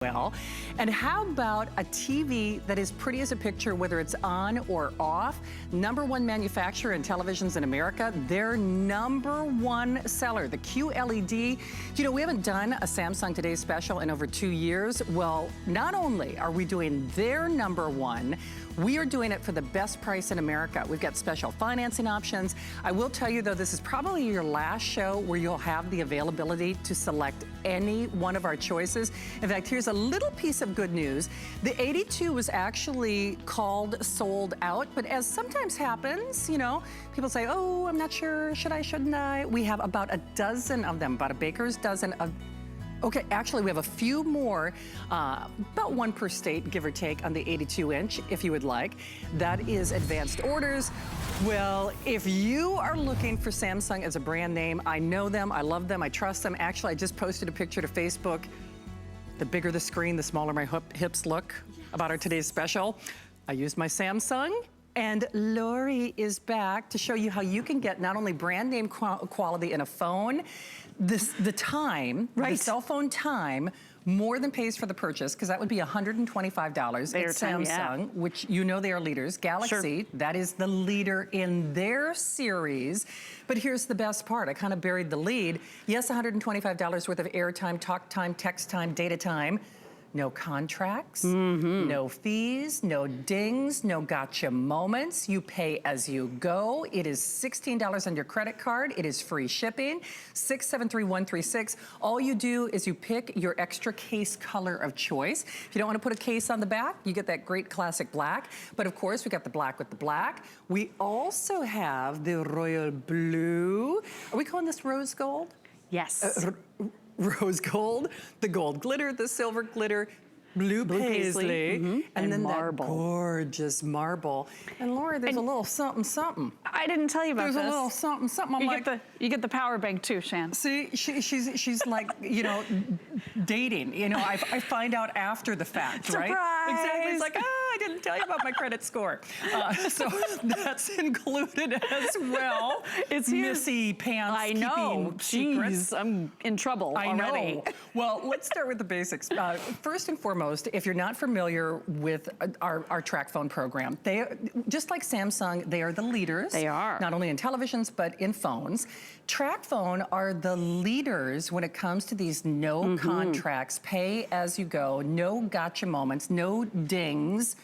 well. And how about a TV that is pretty as a picture, whether it's on or off? #1 manufacturer in televisions in America, their #1 seller, the QLED. You know, we haven't done a Samsung Today special in over 2 years. Well, not only are we doing their #1, we are doing it for the best price in America. We've got special financing options. I will tell you though, this is probably your last show where you'll have the availability to select any one of our choices. In fact, here's a little piece of good news. The 82 was actually called sold out, but as sometimes happens, you know, people say, oh, I'm not sure, should I, shouldn't I? We have about a dozen of them, about a baker's dozen of. Okay, actually we have a few more, about 1 per state, give or take, on the 82-inch, if you would like. That is advanced orders. Well, if you are looking for Samsung as a brand name, I know them, I love them, I trust them. Actually, I just posted a picture to Facebook. The bigger the screen, the smaller my hips look about our today's special. I used my Samsung. And Lori is back to show you how you can get not only brand name quality in a phone, the time, right, the cell phone time, more than pays for the purchase, because that would be $125 at Samsung, yeah, which you know they are leaders. Galaxy, sure, that is the leader in their series. But here's the best part. I kind of buried the lead. Yes, $125 worth of airtime, talk time, text time, data time. No contracts, no fees, no dings, no gotcha moments. You pay as you go. It is $16 on your credit card. It is free shipping, 673136. All you do is you pick your extra case color of choice. If you don't want to put a case on the back, you get that great classic black. But of course, we got the black with the black. We also have the royal blue. Are we calling this rose gold? Yes. Rose gold, the gold glitter, the silver glitter, blue paisley, and then marble. That gorgeous marble. And Laura, there's a little something, something. I didn't tell you about this. There's a little something, something. I'm you get the power bank too, Shan. See, she's like, you know, dating. You know, I find out after the fact, Surprise! Right? Exactly. It's like, I didn't tell you about my credit score. So that's included as well. It's Missy pants. I know. Secrets. I'm in trouble already. Know. Well, let's start with the basics. First and foremost, if you're not familiar with our track phone program, they are, just like Samsung, they are the leaders. They are. Not only in televisions, but in phones. Track phone are the leaders when it comes to these no contracts, pay as you go, no gotcha moments, no dings.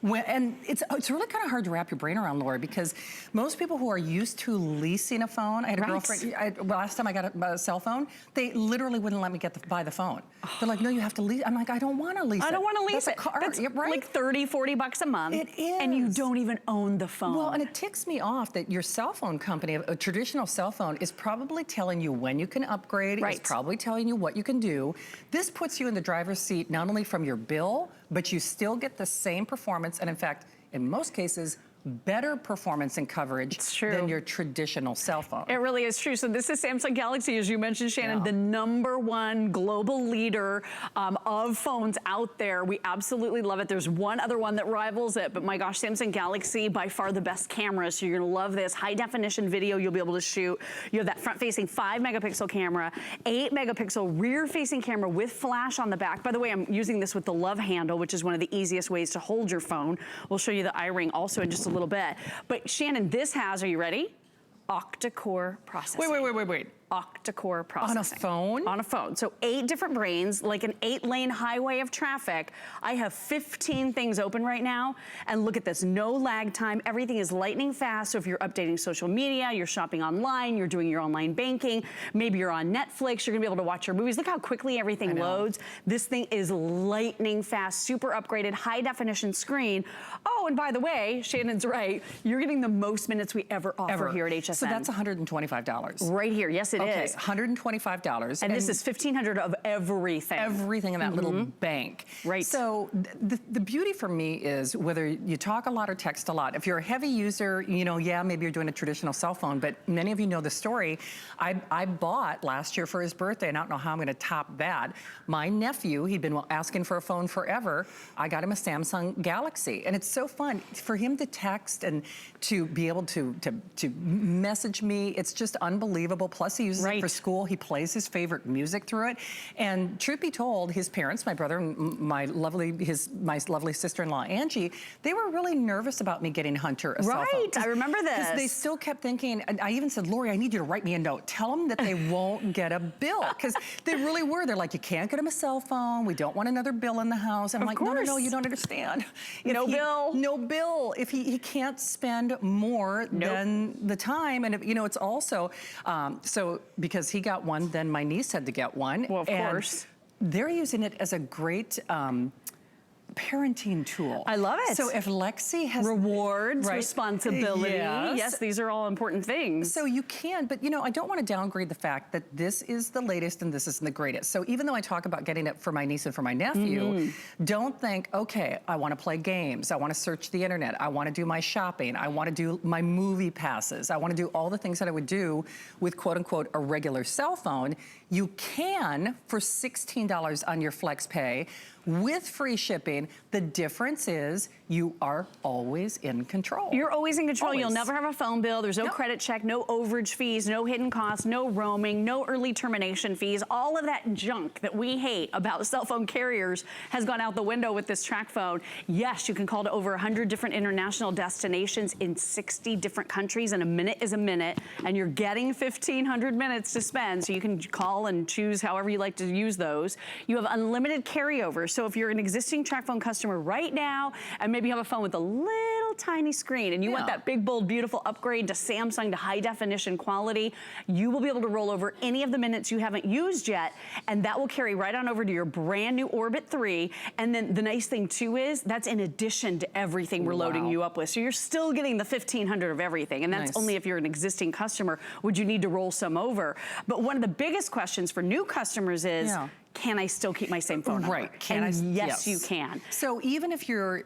And it's really kind of hard to wrap your brain around, Laura, because most people who are used to leasing a phone, I had a girlfriend, last time I got a cell phone, they literally wouldn't let me buy the phone. They're like, no, you have to lease. I'm like, I don't want to lease it. I don't want to lease it. That's right? Like 30, 40 bucks a month. It is. And you don't even own the phone. Well, and it ticks me off that your cell phone company, a traditional cell phone, is probably telling you when you can upgrade. Right. It's probably telling you what you can do. This puts you in the driver's seat, not only from your bill, but you still get the same performance, and in fact, in most cases, better performance and coverage than your traditional cell phone. It really is true. So this is Samsung Galaxy, as you mentioned, Shannon, the #1 global leader of phones out there. We absolutely love it. There's one other one that rivals it, but my gosh, Samsung Galaxy, by far the best camera. So you're gonna love this. High definition video you'll be able to shoot. You have that front facing 5-megapixel camera, 8-megapixel rear facing camera with flash on the back. By the way, I'm using this with the love handle, which is one of the easiest ways to hold your phone. We'll show you the iRing also in just a little bit. But Shannon, this has, are you ready? Octa-core processing. Wait. Octa-core processing. On a phone? On a phone. So 8 different brains, like an 8-lane highway of traffic. I have 15 things open right now. And look at this, no lag time. Everything is lightning fast. So if you're updating social media, you're shopping online, you're doing your online banking, maybe you're on Netflix, you're gonna be able to watch your movies. Look how quickly everything loads. This thing is lightning fast, super upgraded, high definition screen. Oh, and by the way, Shannon's right, you're getting the most minutes we ever offer here at HSN. So that's $125. Right here, yes it is. $125. And this is $1,500 of everything. Everything in that little bank. Right. So the beauty for me is whether you talk a lot or text a lot. If you're a heavy user, you know, yeah, maybe you're doing a traditional cell phone, but many of you know the story. I bought last year for his birthday, and I don't know how I'm gonna top that. My nephew, he'd been asking for a phone forever. I got him a Samsung Galaxy, and it's so fun for him to text and to be able to message me. It's just unbelievable. Plus he uses it for school. He plays his favorite music through it. And truth be told, his parents, my brother and my lovely sister-in-law, Angie, they were really nervous about me getting Hunter a cell phone. I remember this. Because they still kept thinking, and I even said, Lori, I need you to write me a note. Tell them that they won't get a bill. Because they really were. They're like, you can't get him a cell phone. We don't want another bill in the house. I'm like, no, you don't understand. No bill. If he can't spend more than the time. And, you know, it's also, so because he got one, then my niece had to get one. Well, of course. They're using it as a great parenting tool. I love it. So if Lexi has rewards, responsibility, yes, these are all important things. So you can, but you know, I don't want to downgrade the fact that this is the latest and this isn't the greatest. So even though I talk about getting it for my niece and for my nephew, don't think, okay, I want to play games, I want to search the internet, I want to do my shopping, I want to do my movie passes, I want to do all the things that I would do with quote unquote a regular cell phone. You can for $16 on your Flex Pay with free shipping. The difference is you are always in control. You're always in control. You'll never have a phone bill. There's no credit check, no overage fees, no hidden costs, no roaming, no early termination fees. All of that junk that we hate about cell phone carriers has gone out the window with this track phone. Yes, you can call to over 100 different international destinations in 60 different countries, and a minute is a minute, and you're getting 1,500 minutes to spend, so you can call and choose however you like to use those. You have unlimited carryover. So if you're an existing TracFone customer right now, and maybe you have a phone with a little tiny screen, and you want that big, bold, beautiful upgrade to Samsung to high definition quality, you will be able to roll over any of the minutes you haven't used yet, and that will carry right on over to your brand new Orbit 3. And then the nice thing too is that's in addition to everything we're loading you up with. So you're still getting the 1,500 of everything, and that's only if you're an existing customer. Would you need to roll some over? But one of the biggest questions for new customers is, can I still keep my same phone number? Right. Yes, you can. So even if you're,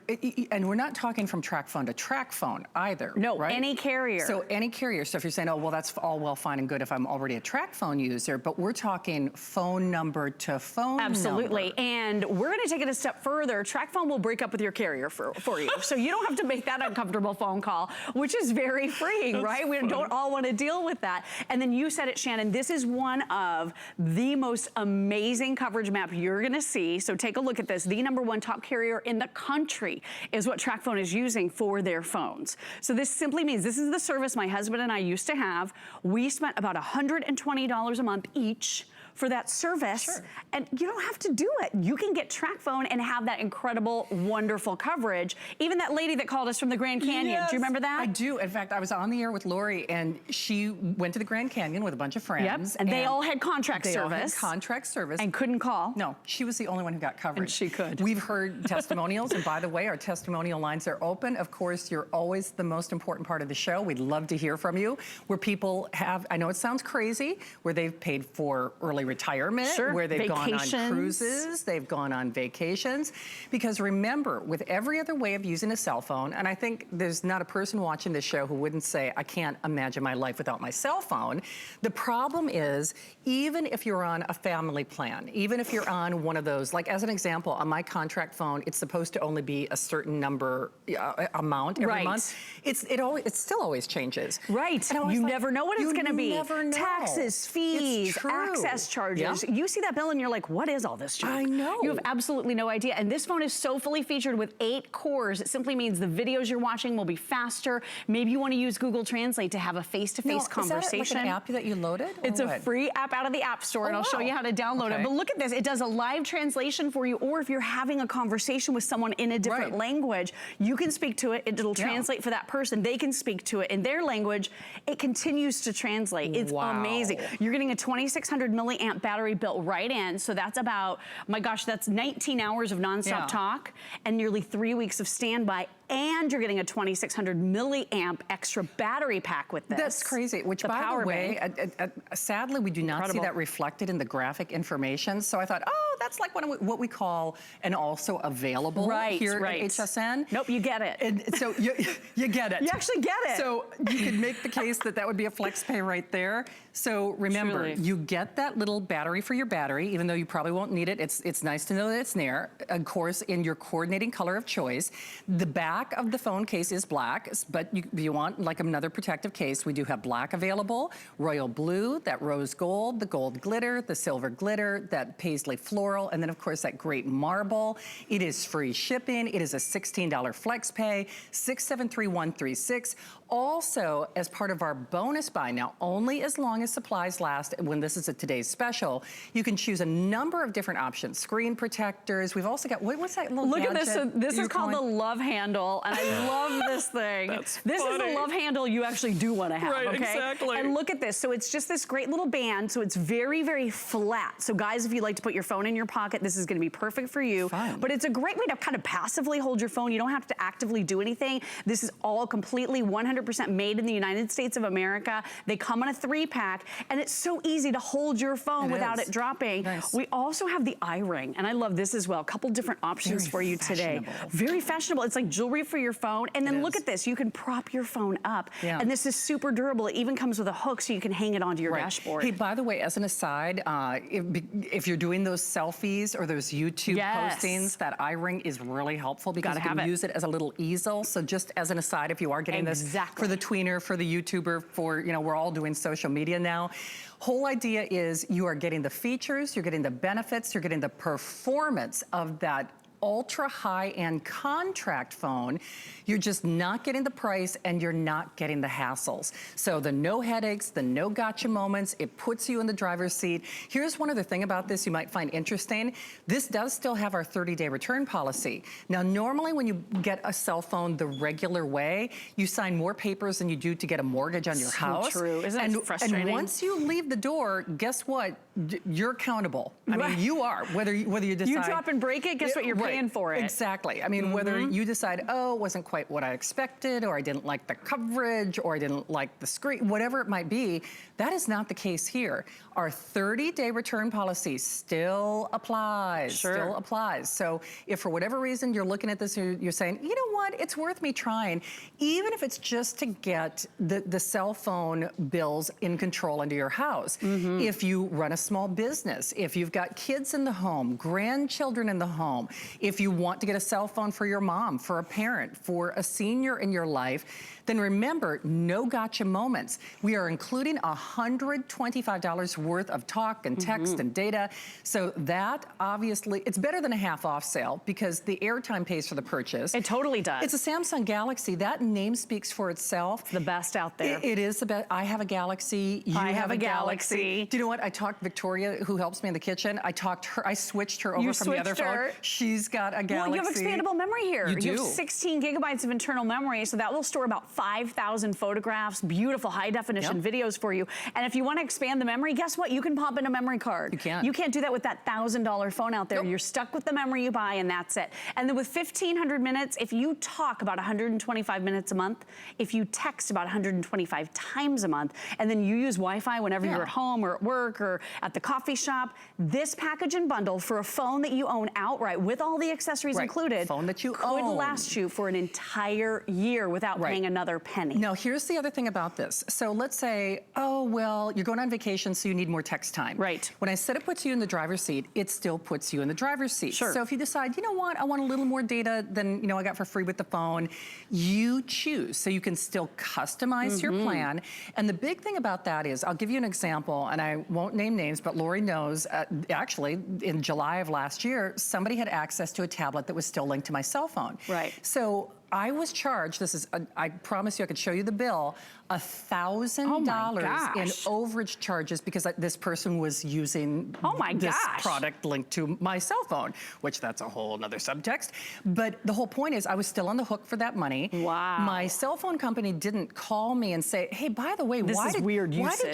and we're not talking from TracFone to TracFone either. No, any carrier. So any carrier. So if you're saying, oh, well, that's all well, fine and good if I'm already a TracFone user, but we're talking phone number to phone number. And we're going to take it a step further. TracFone will break up with your carrier for you. So you don't have to make that uncomfortable phone call, which is very freeing, right? We don't all want to deal with that. And then you said it, Shannon, this is one of the most amazing coverage map you're gonna see. So take a look at this. The #1 top carrier in the country is what TracFone is using for their phones. So this simply means this is the service my husband and I used to have. We spent about $120 a month each for that service, and you don't have to do it. You can get TracFone and have that incredible, wonderful coverage. Even that lady that called us from the Grand Canyon, do you remember that? I do. In fact, I was on the air with Lori, and she went to the Grand Canyon with a bunch of friends. And they all had contract service. They all had contract service. And couldn't call. No, she was the only one who got coverage. And she could. We've heard testimonials, and by the way, our testimonial lines are open. Of course, you're always the most important part of the show. We'd love to hear from you, where people have, I know it sounds crazy, where they've paid for early retirement, where they've gone on cruises, they've gone on vacations. Because remember, with every other way of using a cell phone, and I think there's not a person watching this show who wouldn't say, I can't imagine my life without my cell phone. The problem is, even if you're on a family plan, even if you're on one of those, like as an example, on my contract phone, it's supposed to only be a certain number amount every month. It still always changes. Right. You never know what it's going to be. Never know. Taxes, fees, access charges. You see that bill and you're like, what is all this junk? I know. You have absolutely no idea. And this phone is so fully featured with 8 cores. It simply means the videos you're watching will be faster. Maybe you want to use Google Translate to have a face-to-face conversation. Is that like an app that you loaded? It's a free app out of the App Store, and I'll show you how to download it. But look at this. It does a live translation for you, or if you're having a conversation with someone in a different language, you can speak to it. It'll translate for that person. They can speak to it in their language. It continues to translate. It's amazing. You're getting a 2,600 milliamp battery built right in, so that's about, my gosh, that's 19 hours of nonstop talk and nearly 3 weeks of standby, and you're getting a 2,600 milliamp extra battery pack with this. That's crazy, which by the way, sadly we do not see that reflected in the graphic information, so I thought, oh, that's like what we call an also available here at HSN. Nope, you get it. And so you get it. You actually get it. So you could make the case that would be a flex pay right there. So remember, you get that little battery for your battery, even though you probably won't need it. It's nice to know that it's there. Of course, in your coordinating color of choice. The back of the phone case is black, but if you want like another protective case, we do have black available, royal blue, that rose gold, the gold glitter, the silver glitter, that paisley floral, and then of course that great marble. It is free shipping. It is a $16 flex pay, 673136. Also, as part of our bonus buy, now only as long as supplies last, when this is a today's special, you can choose a number of different options. Screen protectors. We've also got, what's that little Look gadget at this. So this is called the love handle, and I love this thing. This is the love handle you actually do want to have, okay? Exactly. And look at this. So it's just this great little band, so it's very, very flat. So guys, if you like to put your phone in your pocket, this is going to be perfect for you. Fun. But it's a great way to kind of passively hold your phone. You don't have to actively do anything. This is all completely 100% made in the United States of America. They come in a 3-pack, and it's so easy to hold your phone without it dropping. Nice. We also have the iRing, and I love this as well. A couple different options for you today. Very fashionable. It's like jewelry for your phone. And then look at this. You can prop your phone up. And this is super durable. It even comes with a hook so you can hang it onto your dashboard. Hey, by the way, as an aside, if you're doing those selfies or those YouTube postings, that iRing is really helpful because you can use it as a little easel. So just as an aside, if you are getting this for the tweener, for the YouTuber, for, we're all doing social media now. Whole idea is you are getting the features, you're getting the benefits, you're getting the performance of that ultra high-end contract phone. You're just not getting the price and you're not getting the hassles. So the no headaches, the no gotcha moments, it puts you in the driver's seat. Here's one other thing about this you might find interesting. This does still have our 30-day return policy. Now, normally when you get a cell phone the regular way, you sign more papers than you do to get a mortgage on your house. True. Isn't it frustrating? And once you leave the door, guess what? You're accountable. I mean, you are. Whether you decide... You drop and break it, guess what? You're paying for it. Exactly. I mean, whether you decide, oh, it wasn't quite what I expected, or I didn't like the coverage, or I didn't like the screen, whatever it might be, that is not the case here. Our 30-day return policy still applies. Still applies. So if for whatever reason you're looking at this, you're saying, you know what, it's worth me trying, even if it's just to get the cell phone bills in control into your house. If you run a small business, if you've got kids in the home, grandchildren in the home, if you want to get a cell phone for your mom, for a parent, for a senior in your life, then remember, no gotcha moments. We are including $125 worth of talk and text and data. So that obviously, it's better than a half off sale because the Airtime pays for the purchase. It totally does. It's a Samsung Galaxy. That name speaks for itself. It's the best out there. It is the best. I have a Galaxy. You have a Galaxy. Do you know what? I talked Victoria, who helps me in the kitchen. I switched her over from the other phone. She's got a Galaxy. Well, you have expandable memory here. You do. You have 16 gigabytes of internal memory, so that will store about 5,000 photographs, beautiful high-definition videos for you. And if you want to expand the memory, guess what? You can pop in a memory card. You can. You can't do that with that $1,000 phone out there. You're stuck with the memory you buy, and that's it. And then with 1,500 minutes, if you talk about 125 minutes a month, if you text about 125 times a month, and then you use Wi-Fi whenever you're at home or at work or at the coffee shop, this package and bundle for a phone that you own outright with all the accessories included, phone that you could last you for an entire year without paying another penny. Now, here's the other thing about this. So let's say, oh, well, you're going on vacation, so you need more text time. When I said it puts you in the driver's seat, it still puts you in the driver's seat. So if you decide, you know what, I want a little more data than I got for free with the phone, you choose. So you can still customize your plan. And the big thing about that is, I'll give you an example, and I won't name names, but Lori knows, actually, in July of last year, somebody had access to a tablet that was still linked to my cell phone. So I was charged, this is, I promise you I could show you the bill, $1,000 in overage charges because this person was using this product linked to my cell phone, which that's a whole nother subtext. But the whole point is I was still on the hook for that money. My cell phone company didn't call me and say, hey, by the way, why did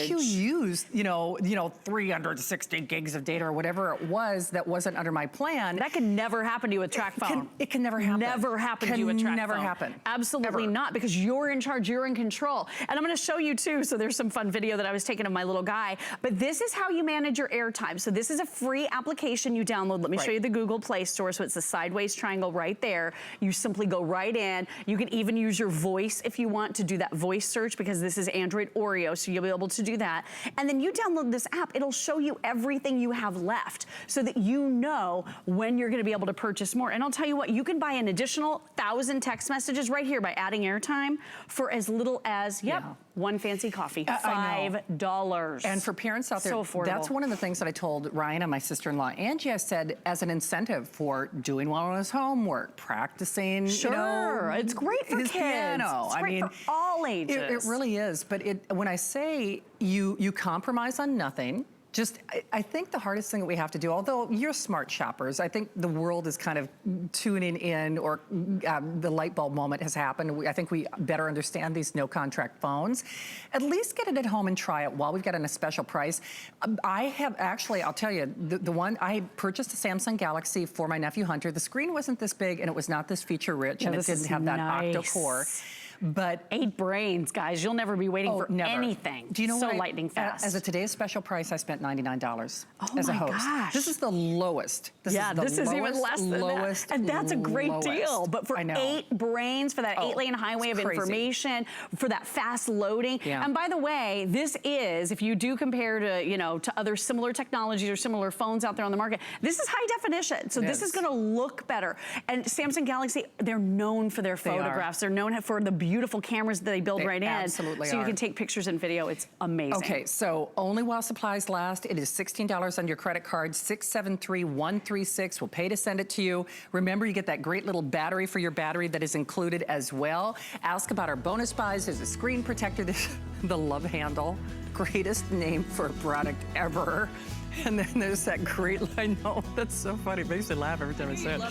you use, 360 gigs of data or whatever it was that wasn't under my plan? That can never happen to you with track phone. It can never happen. Never happen to you with track phone. never happen. Absolutely Ever. not, because you're in charge, you're in control. And I'm gonna show you too, so there's some fun video that I was taking of my little guy, but this is how you manage your Airtime. So this is a free application you download. Let me show you the Google Play Store. So it's the sideways triangle right there. You simply go right in. You can even use your voice if you want to do that voice search, because this is Android Oreo, so you'll be able to do that. And then you download this app, it'll show you everything you have left so that you know when you're gonna be able to purchase more. And I'll tell you what, you can buy an additional 1,000 text messages right here by adding Airtime for as little as, one fancy coffee, $5. And for parents out there, so affordable. That's one of the things that I told Ryan and my sister-in-law, Angie, I said, as an incentive for doing well on his homework, practicing, you know, it's great for kids. Piano. It's great for all ages. It really is, but when I say you compromise on nothing, I think the hardest thing that we have to do, although you're smart shoppers, I think the world is kind of tuning in, or the light bulb moment has happened. I think we better understand these no contract phones. At least get it at home and try it while we've got it in a special price. I have actually, I'll tell you, the one, I purchased a Samsung Galaxy for my nephew Hunter. The screen wasn't this big and it was not this feature rich, and it didn't have that octa-core. But 8 brains, guys. You'll never be waiting for anything. Do you know so what? Lightning fast. As of today's special price, I spent $99 as a host. Gosh. This is the lowest. This is even less than that. And that's a great deal. But for 8 brains, for that 8-lane highway of information, for that fast loading. And by the way, this is, if you do compare to, you know, to other similar technologies or similar phones out there on the market, this is high definition. So this is gonna look better. And Samsung Galaxy, they're known for their photographs. They're known for the beautiful cameras that they build right in. Absolutely. So you can take pictures and video. It's amazing. Okay, so only while supplies last. It is $16 on your credit card, 673-136. We'll pay to send it to you. Remember, you get that great little battery for your battery that is included as well. Ask about our bonus buys. There's a screen protector. The Love Handle, greatest name for a product ever. And then there's that great, I know, that's so funny. It makes me laugh every time I say it.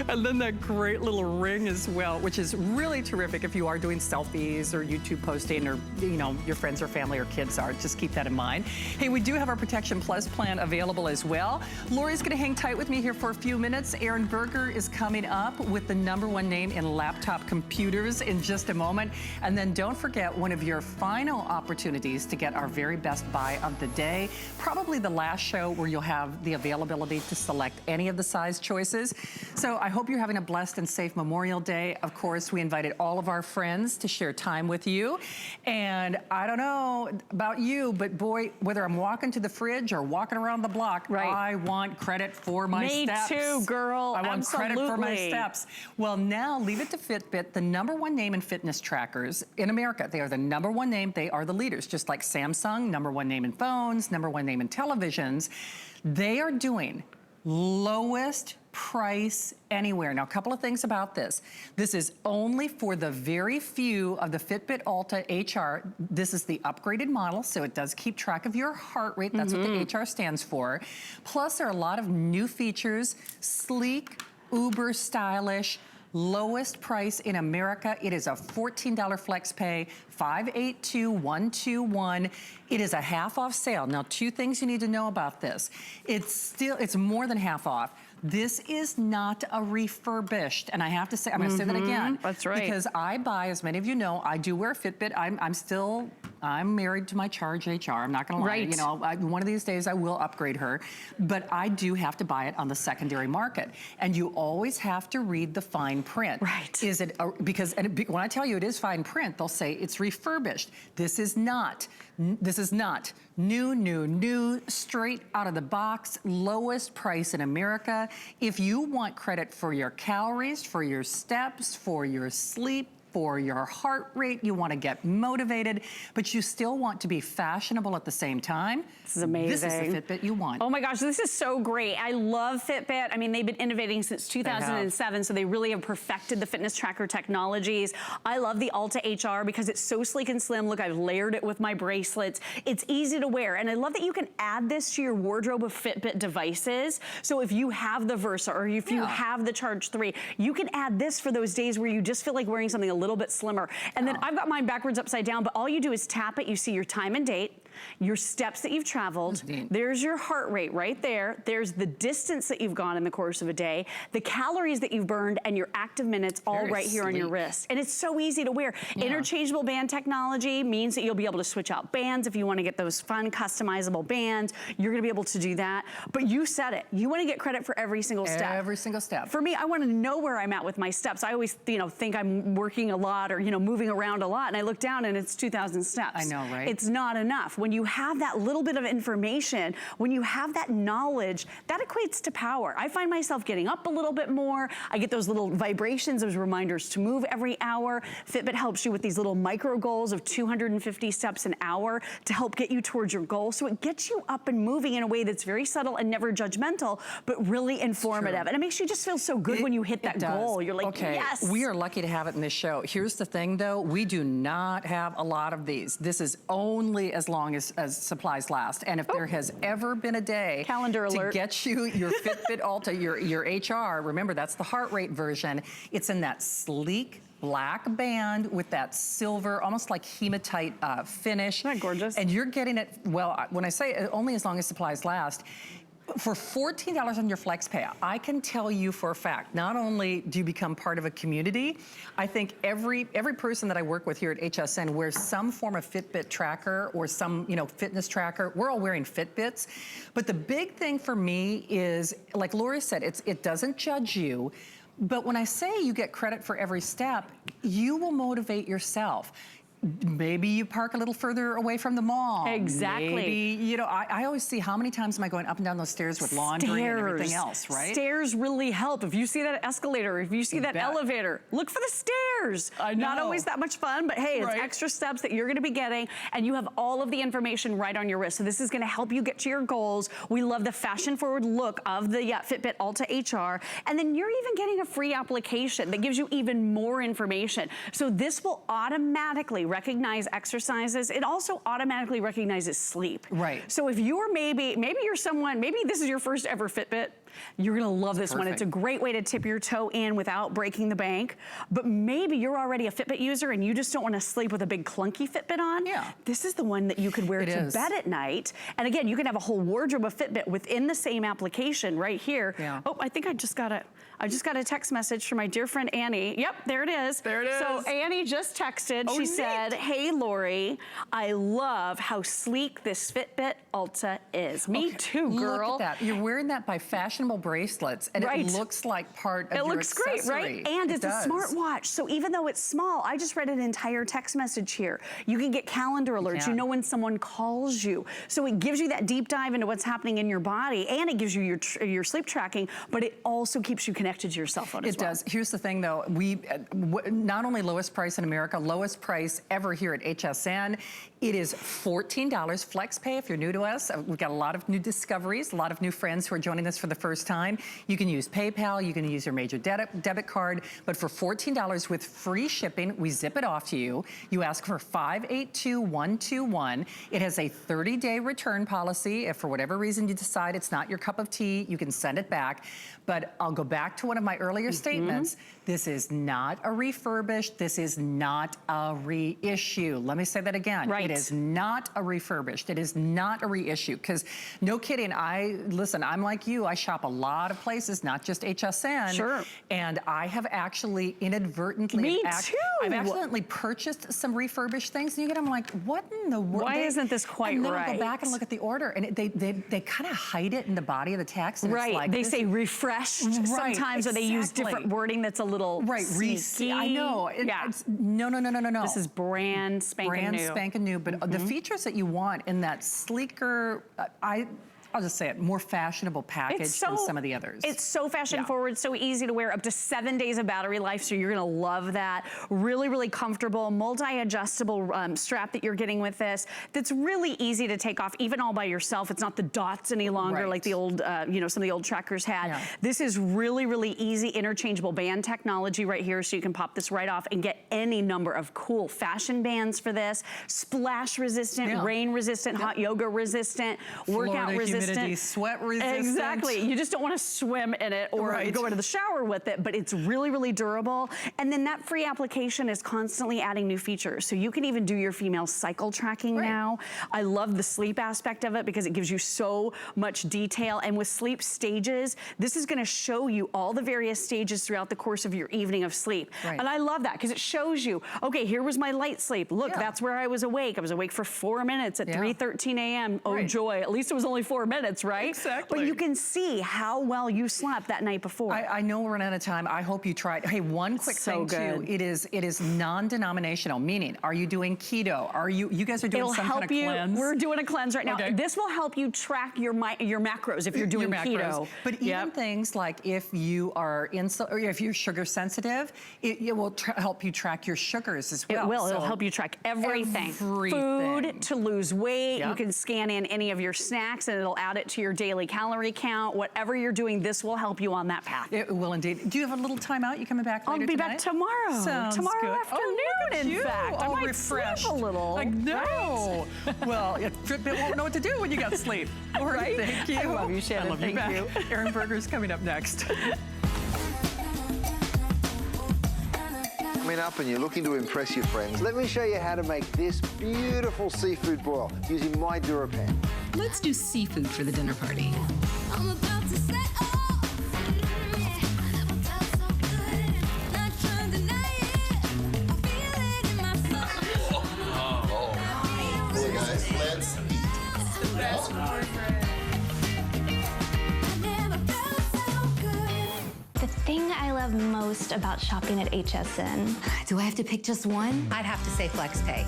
And then that great little ring as well, which is really terrific if you are doing selfies or YouTube posting, or, you know, your friends or family or kids are. Just keep that in mind. Hey, we do have our Protection Plus plan available as well. Lori's gonna hang tight with me here for a few minutes. Aaron Berger is coming up with the #1 name in laptop computers in just a moment. And then don't forget, one of your final opportunities to get our very best buy of the day, probably the last show where you'll have the availability to select any of the size choices. So I hope you're having a blessed and safe Memorial Day. Of course, we invited all of our friends to share time with you. And I don't know about you, but boy, whether I'm walking to the fridge or walking around the block, I want credit for my steps. Me too, girl. I want credit for my steps. Well, now leave it to Fitbit, the #1 name in fitness trackers in America. They are the #1 name. They are the leaders, just like Samsung, #1 name in phones, #1 name in televisions. They are doing lowest price anywhere. Now, a couple of things about this. This is only for the very few of the Fitbit Alta HR. This is the upgraded model, so it does keep track of your heart rate. That's what the HR stands for. Plus, there are a lot of new features, sleek, uber stylish, lowest price in America. It is a $14 flex pay, 582-121. It is a half off sale. Now, 2 things you need to know about this. It's more than half off. This is not a refurbished, and I have to say, I'm gonna say that again. That's right. Because I buy, as many of you know, I do wear a Fitbit. I'm married to my Charge HR. I'm not gonna lie. You know, one of these days I will upgrade her, but I do have to buy it on the secondary market. And you always have to read the fine print. Is it, because when I tell you it is fine print, they'll say it's refurbished. This is not. This is not new, straight out of the box, lowest price in America. If you want credit for your calories, for your steps, for your sleep, for your heart rate, you want to get motivated, but you still want to be fashionable at the same time. This is amazing. This is the Fitbit you want. Oh my gosh, this is so great. I love Fitbit. I mean, they've been innovating since 2007, so they really have perfected the fitness tracker technologies. I love the Alta HR because it's so sleek and slim. Look, I've layered it with my bracelets. It's easy to wear, and I love that you can add this to your wardrobe of Fitbit devices. So if you have the Versa or if you have the Charge 3, you can add this for those days where you just feel like wearing something a little bit slimmer. And then I've got mine backwards upside down, but all you do is tap it, you see your time and date. your steps that you've traveled. Indeed. There's your heart rate right there. There's the distance that you've gone in the course of a day, the calories that you've burned, and your active minutes all right here on your wrist. And it's so easy to wear. Yeah. Interchangeable band technology means that you'll be able to switch out bands if you want to get those fun customizable bands. You're going to be able to do that. But you said it. You want to get credit for every single step. Every single step. For me, I want to know where I'm at with my steps. I always, think I'm working a lot or, moving around a lot, and I look down and it's 2,000 steps. I know, right? It's not enough. When you have that little bit of information, when you have that knowledge, that equates to power. I find myself getting up a little bit more. I get those little vibrations, those reminders to move every hour. Fitbit helps you with these little micro goals of 250 steps an hour to help get you towards your goal. So it gets you up and moving in a way that's very subtle and never judgmental, but really informative. And it makes you just feel so good when you hit that goal. You're like, yes. We are lucky to have it in this show. Here's the thing though, we do not have a lot of these. This is only as long as supplies last. And if there has ever been a day calendar alert to get you your Fitbit Alta, your HR, remember that's the heart rate version. It's in that sleek black band with that silver, almost like hematite finish. Isn't that gorgeous? And you're getting it, well, when I say only as long as supplies last, for $14 on your flex pay, I can tell you for a fact, not only do you become part of a community, I think every person that I work with here at HSN wears some form of Fitbit tracker or some, fitness tracker. We're all wearing Fitbits. But the big thing for me is, like Lori said, it doesn't judge you. But when I say you get credit for every step, you will motivate yourself. Maybe you park a little further away from the mall. Exactly. Maybe, I always see how many times am I going up and down those stairs with laundry and everything else, right? Stairs really help. If you see that escalator, if you see that elevator, look for the stairs. I know. Not always that much fun, but hey, it's extra steps that you're gonna be getting, and you have all of the information right on your wrist. So this is gonna help you get to your goals. We love the fashion-forward look of the Fitbit Alta HR, and then you're even getting a free application that gives you even more information. So this will automatically recognize exercises. It also automatically recognizes sleep. Right. So if you're maybe you're someone, maybe this is your first ever Fitbit, you're gonna love this one. It's a great way to tip your toe in without breaking the bank. But maybe you're already a Fitbit user and you just don't wanna sleep with a big clunky Fitbit on. Yeah. This is the one that you could wear to bed at night. And again, you can have a whole wardrobe of Fitbit within the same application right here. Yeah. Oh, I think I just got a text message from my dear friend Annie. Yep, there it is. There it is. So Annie just texted. She said, "Hey Lori, I love how sleek this Fitbit Alta is." Me too, girl. Look at that. You're wearing that by fashionable bracelets, and it looks like part of your accessory. It looks great, right? And it's a smartwatch. So even though it's small, I just read an entire text message here. You can get calendar alerts. You know when someone calls you. So it gives you that deep dive into what's happening in your body, and it gives you your sleep tracking, but it also keeps you connected to your cell phone as well. It does. Here's the thing though, we not only lowest price in America, lowest price ever here at HSN. It is $14 flex pay if you're new to us. We've got a lot of new discoveries, a lot of new friends who are joining us for the first time. You can use PayPal, you can use your major debit card, but for $14 with free shipping, we zip it off to you. You ask for 582121. It has a 30-day return policy. If for whatever reason you decide it's not your cup of tea, you can send it back. But I'll go back to one of my earlier statements. This is not a refurbished. This is not a reissue. Let me say that again. It is not a refurbished. It is not a reissue. Because no kidding, listen, I'm like you. I shop a lot of places, not just HSN. Sure. And I have actually inadvertently. I've accidentally purchased some refurbished things. And I'm like, what in the world? Why isn't this quite and right? then I go back and look at the order, and they kind of hide it in the body of the text. And it's like, they say refreshed sometimes, or they use different wording that's a little sneaky. I know. No. This is brand spanking new. Brand spanking new. But the features that you want in that sleeker, I'll just say it, more fashionable package than some of the others. It's so fashion forward, so easy to wear, up to 7 days of battery life, so you're gonna love that. Really, really comfortable, multi-adjustable strap that you're getting with this. That's really easy to take off, even all by yourself. It's not the dots any longer like the old, some of the old trackers had. This is really, really easy, interchangeable band technology right here, so you can pop this right off and get any number of cool fashion bands for this. Splash resistant, rain resistant, hot yoga resistant, workout resistant. Humidity, sweat resistant. Exactly. You just don't want to swim in it or go into the shower with it, but it's really, really durable. And then that free application is constantly adding new features. So you can even do your female cycle tracking now. I love the sleep aspect of it because it gives you so much detail. And with sleep stages, this is going to show you all the various stages throughout the course of your evening of sleep. And I love that because it shows you, okay, here was my light sleep. Look, that's where I was awake. I was awake for 4 minutes at 3:13 a.m. Oh joy, at least it was only 4 minutes, right? Exactly. But you can see how well you slept that night before. I know we're out of time. I hope you tried. Hey, one quick thing too. It is non-denominational, meaning are you doing keto? Are you guys are doing some kind of cleanse? We're doing a cleanse right now. This will help you track your macros if you're doing keto. But even things like if you are or if you're sugar sensitive, it will help you track your sugars as well. It will. It'll help you track everything. Food to lose weight. You can scan in any of your snacks and it'll add it to your daily calorie count. Whatever you're doing, this will help you on that path. It will indeed. Do you have a little time out? You coming back later I'll be back tomorrow. Sounds tomorrow good. afternoon, in fact. I might refreshed. sleep a little. I know. Well, Fitbit won't know what to do when you got sleep. All right. Thank you. I love you, Shannon. I love you back. Erin Berger's coming up next. Coming up and you're looking to impress your friends, let me show you how to make this beautiful seafood broil using my DuraPan. Let's do seafood for the dinner party. I'm about to set off. I never felt so good. Not trying to deny it. I feel it in my soul. Hey guys, let's eat. It's the best boyfriend. I never felt so good. The thing I love most about shopping at HSN. Do I have to pick just one? I'd have to say FlexPay.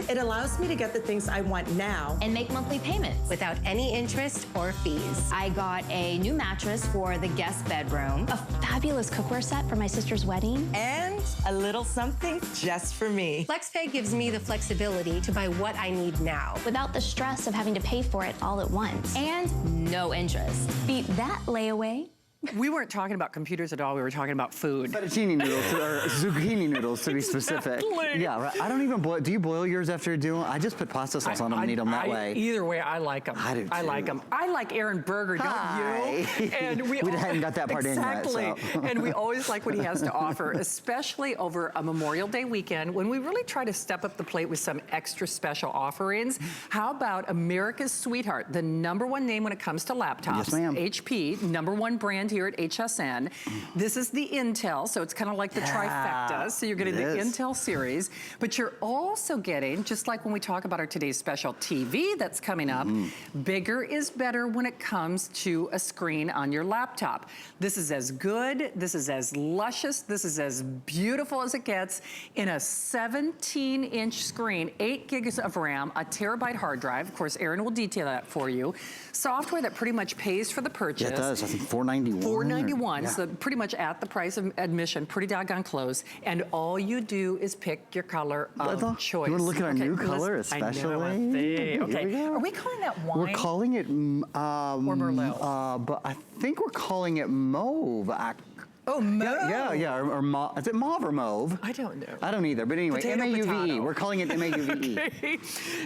It allows me to get the things I want now And make monthly payments. Without any interest or fees. I got a new mattress for the guest bedroom, a fabulous cookware set for my sister's wedding. and a little something just for me. FlexPay gives me the flexibility to buy what I need now. Without the stress of having to pay for it all at once. And no interest. Beat that layaway. We weren't talking about computers at all. We were talking about food. Fettuccine noodles, or zucchini noodles to be specific. Yeah, right. I don't even boil. Do you boil yours after you're doing? I just put pasta sauce on them and eat them that way. Either way, I like them. I do I like too. them. I like Aaron Berger, don't you? And we hadn't got that part in yet. Exactly. So. And we always like what he has to offer, especially over a Memorial Day weekend when we really try to step up the plate with some extra special offerings. How about America's Sweetheart, the #1 name when it comes to laptops? Yes, ma'am. HP, #1 brand here at HSN. This is the Intel, so it's kind of like the trifecta. So you're getting the Intel series, but you're also getting, just like when we talk about our today's special TV that's coming up, bigger is better when it comes to a screen on your laptop. This is as good, this is as luscious, this is as beautiful as it gets in a 17-inch screen, 8 gigs of RAM, a terabyte hard drive. Of course, Aaron will detail that for you. Software that pretty much pays for the purchase. Yeah, it does. I think $491. $491, so pretty much at the price of admission, pretty doggone close. And all you do is pick your color of choice. You want to look at our new color, especially? I know, okay. Are we calling that wine? We're calling it or Merlot? but I think we're calling it mauve. Oh, mauve. Yeah, or mauve. Is it mauve or mauve? I don't know. I don't either, but anyway, M-A-U-V-E. Potato. We're calling it M-A-U-V-E. Okay.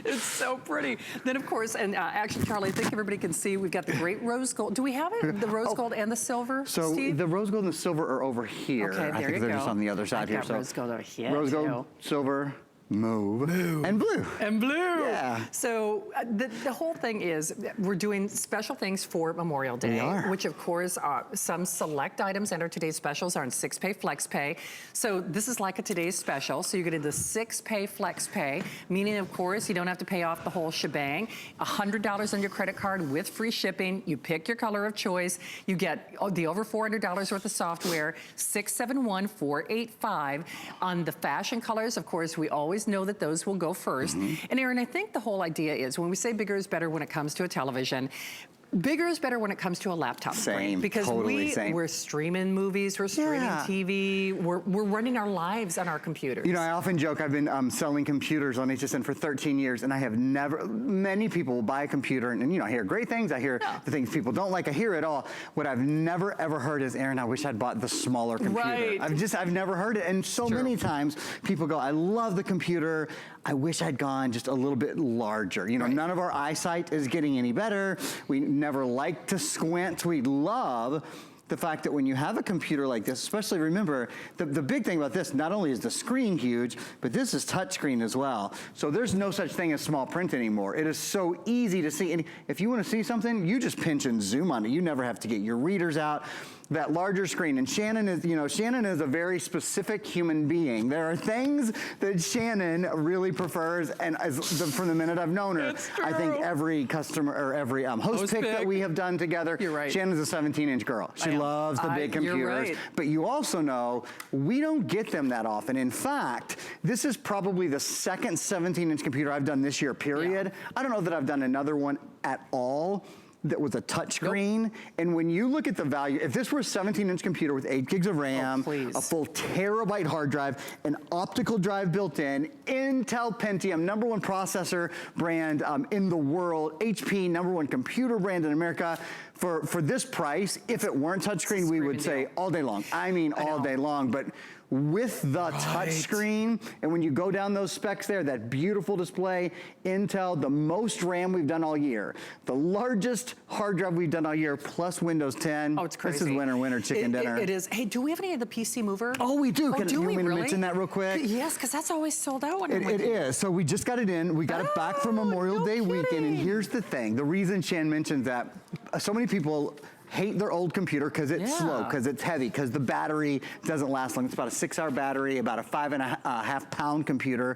It's so pretty. Then, of course, and actually, Charlie, I think everybody can see we've got the great rose gold. Do we have it? The rose gold and the silver, So Steve? the rose gold and the silver are over here. Okay, I think they're just on the other side here. Got rose gold over here, Rose gold, too. silver, mauve, and blue. And blue. Yeah. So the whole thing is we're doing special things for Memorial Day. We are. Which, of course, some select items under today's specials are on 6-pay flex pay. So this is like a today's special. So you get into 6-pay flex pay, meaning, of course, you don't have to pay off the whole shebang. $100 on your credit card with free shipping. You pick your color of choice. You get the over $400 worth of software, 671-485. On the fashion colors, of course, we always know that those will go first. And Aaron, I think the whole idea is when we say bigger is better when it comes to a television, Bigger is better when it comes to a laptop screen. Same, Because totally same. we're streaming movies, we're streaming TV, we're running our lives on our computers. You know, I often joke, I've been selling computers on HSN for 13 years, and I have never, many people will buy a computer, and you know, I hear great things, I hear the things people don't like, I hear it all. What I've never ever heard is, Aaron, I wish I'd bought the smaller computer. Right. I've never heard it, and so many times people go, I love the computer, I wish I'd gone just a little bit larger. You know, none of our eyesight is getting any better. We never like to squint. We love the fact that when you have a computer like this, especially remember, the big thing about this, not only is the screen huge, but this is touchscreen as well. So there's no such thing as small print anymore. It is so easy to see. And if you want to see something, you just pinch and zoom on it. You never have to get your readers out. That larger screen, and Shannon is, you know, Shannon is a very specific human being. There are things that Shannon really prefers, and from the minute I've known her, I think every customer or every host pick that we have done together, Shannon's a 17-inch girl. She loves the big computers, but you also know we don't get them that often. In fact, this is probably the second 17-inch computer I've done this year, period. I don't know that I've done another one at all that was a touchscreen. And when you look at the value, if this were a 17-inch computer with 8 gigs of RAM, a full terabyte hard drive, an optical drive built in, Intel Pentium, #1 processor brand in the world, HP, #1 computer brand in America, for this price, if it weren't touchscreen, we would say all day long. I mean, all day long. But with the touchscreen, and when you go down those specs there, that beautiful display, Intel, the most RAM we've done all year, the largest hard drive we've done all year, plus Windows 10. Oh, it's crazy. This is winner chicken dinner. It is. Hey, do we have any of the Pcmover? Oh, we do. Oh, Do you want me to mention that real quick? Yes, because that's always sold out when It is. So we just got it in. We got it back from Memorial Day weekend. And here's the thing. The reason Shan mentioned that, so many people hate their old computer because it's slow, because it's heavy, because the battery doesn't last long. It's about a 6-hour battery, about a 5.5 pound computer.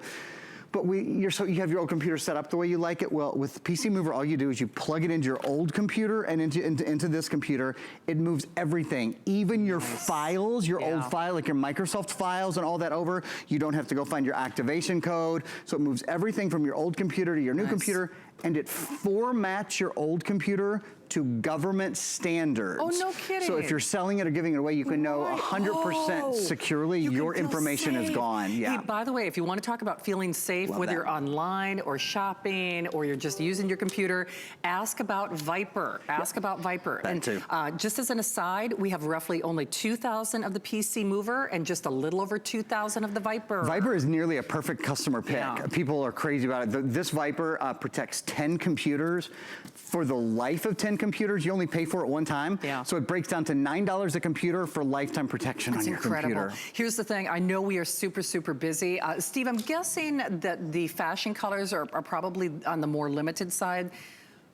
But you have your old computer set up the way you like it. Well, with Pcmover, all you do is you plug it into your old computer and into this computer. It moves everything, even your files, your old file, like your Microsoft files and all that over. You don't have to go find your activation code. So it moves everything from your old computer to your new computer, and it formats your old computer to government standards. Oh, no kidding. So if you're selling it or giving it away, you can know 100% securely your information is gone. Hey, by the way, if you want to talk about feeling safe, whether you're online or shopping or you're just using your computer, ask about Viper. Ask about Viper. And just as an aside, we have roughly only 2,000 of the Pcmover and just a little over 2,000 of the Viper. Viper is nearly a perfect customer pick. People are crazy about it. This Viper protects 10 computers. For the life of 10 computers, you only pay for it one time. So it breaks down to $9 a computer for lifetime protection on your computer. Here's the thing. I know we are super, super busy. Steve, I'm guessing that the fashion colors are probably on the more limited side.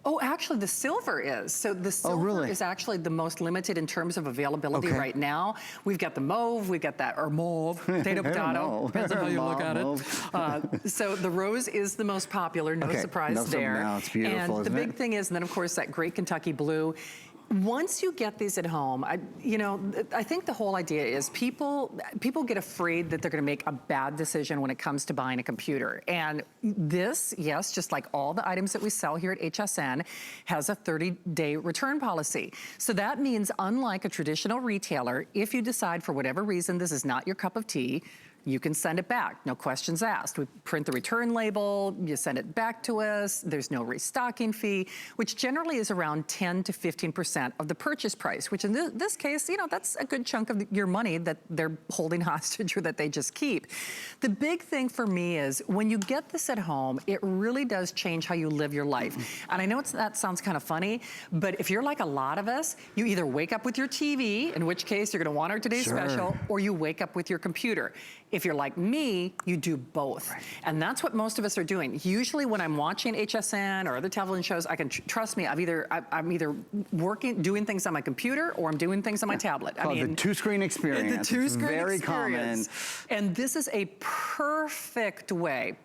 Oh, actually, the silver is. So the silver is actually the most limited in terms of availability right now. We've got the mauve, we've got that, or mauve, potato, potato, depends on how you look at it. So the rose is the most popular, no surprise there. No, it's beautiful, and the big thing is, and then of course, that great Kentucky blue. Once you get these at home, I think the whole idea is people get afraid that they're going to make a bad decision when it comes to buying a computer. And this, yes, just like all the items that we sell here at HSN, has a 30-day return policy. So that means, unlike a traditional retailer, if you decide for whatever reason this is not your cup of tea, you can send it back, no questions asked. We print the return label, you send it back to us, there's no restocking fee, which generally is around 10 to 15% of the purchase price, which in this case, that's a good chunk of your money that they're holding hostage or that they just keep. The big thing for me is when you get this at home, it really does change how you live your life. And I know that sounds kind of funny, but if you're like a lot of us, you either wake up with your TV, in which case you're gonna want our Today's Special, or you wake up with your computer. If you're like me, you do both. And that's what most of us are doing. Usually when I'm watching HSN or other television shows, I can, trust me, I'm either doing things on my computer or I'm doing things on my tablet. I mean, the two-screen experience. The two-screen very experience. Common. And this is a perfect way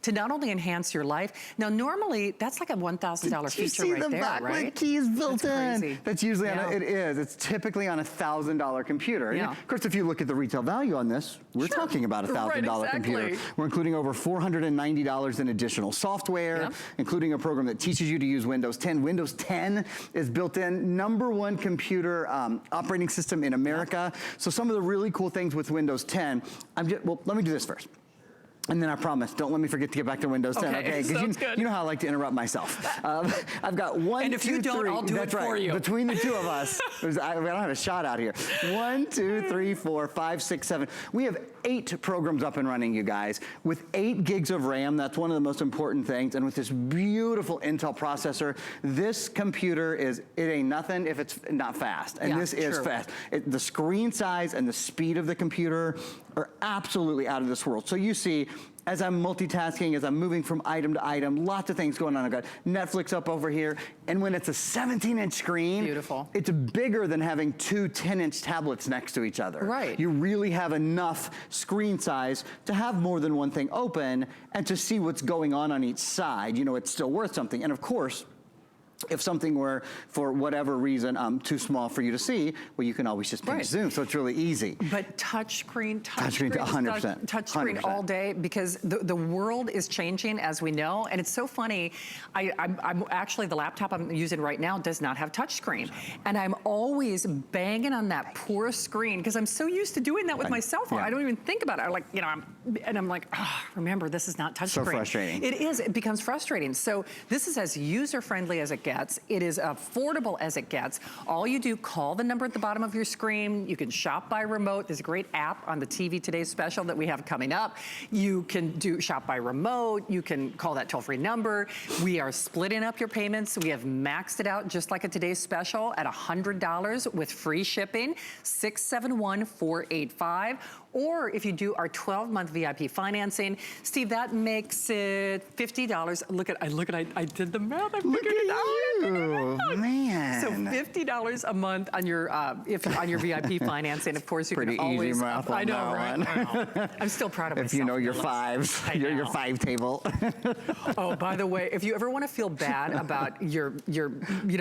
to not only enhance your life. Now, normally, that's like a $1,000 feature right there, right? The keys built in. Crazy. That's usually on it's typically on a $1,000 computer. And of course, if you look at the retail value on on this, we're talking about a $1,000 computer. exactly. We're including over $490 in additional software, including a program that teaches you to use Windows 10. Windows 10 is built in, #1 computer operating system in America. So some of the really cool things with Windows 10, well, let me do this first. And then I promise, don't let me forget to get back to Windows 10, okay? Because you know how I like to interrupt myself. I've got 1, And if you don't, I'll do it for you. Between the two of us, I don't have a shot out here. 1, 2, 3, 4, 5, 6, 7. We have 8 programs up and running, you guys. With 8 gigs of RAM, that's one of the most important things. And with this beautiful Intel processor, this computer it ain't nothing if it's not fast. And this is fast. The screen size and the speed of the computer are absolutely out of this world. So you see, as I'm multitasking, as I'm moving from item to item, lots of things going on. I've got Netflix up over here, and when it's a 17-inch screen, beautiful. It's bigger than having 2 10-inch tablets next to each other. Right. You really have enough screen size to have more than one thing open and to see what's going on each side. You know, it's still worth something. And of course, if something were, for whatever reason, too small for you to see, well, you can always just pinch zoom, so it's really easy. But touchscreen, 100%. touchscreen all day, because the world is changing, as we know, and it's so funny. I'm actually, the laptop I'm using right now does not have touchscreen, and I'm always banging on that poor screen because I'm so used to doing that with my cell phone. I don't even think about it. I'm like, remember, this is not touchscreen. So frustrating. It is. It becomes frustrating. So this is as user-friendly as it gets. It is affordable as it gets. All you do, call the number at the bottom of your screen. You can shop by remote. There's a great app on the TV Today special that we have coming up. You can do shop by remote. You can call that toll-free number. We are splitting up your payments. We have maxed it out just like a Today's special at $100 with free shipping, 671-485. Or if you do our 12-month VIP financing, Steve, that makes it $50. I did the math. I figured it out. Man. So $50 a month on your VIP financing. Of course, you Pretty can always. easy math on I know, that right? one. I know. I'm still proud of myself. If you know your fives, your 5 table. Oh, by the way, if you ever want to feel bad about your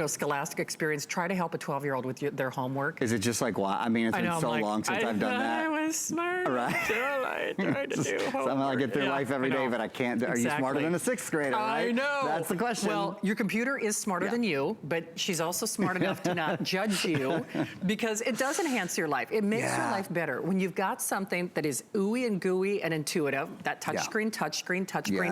Scholastic experience, try to help a 12-year-old with their homework. Is it just like, wow? I mean, it's been so long since I've done that. I was smart. Right. I tried to do homework. Somehow I get through life every day, but I can't. Are you smarter than a 6th grader, right? I know. That's the question. Well, your computer is smarter than you, but she's also smart enough to not judge you, because it does enhance your life. It makes your life better. When you've got something that is ooey and gooey and intuitive, that touchscreen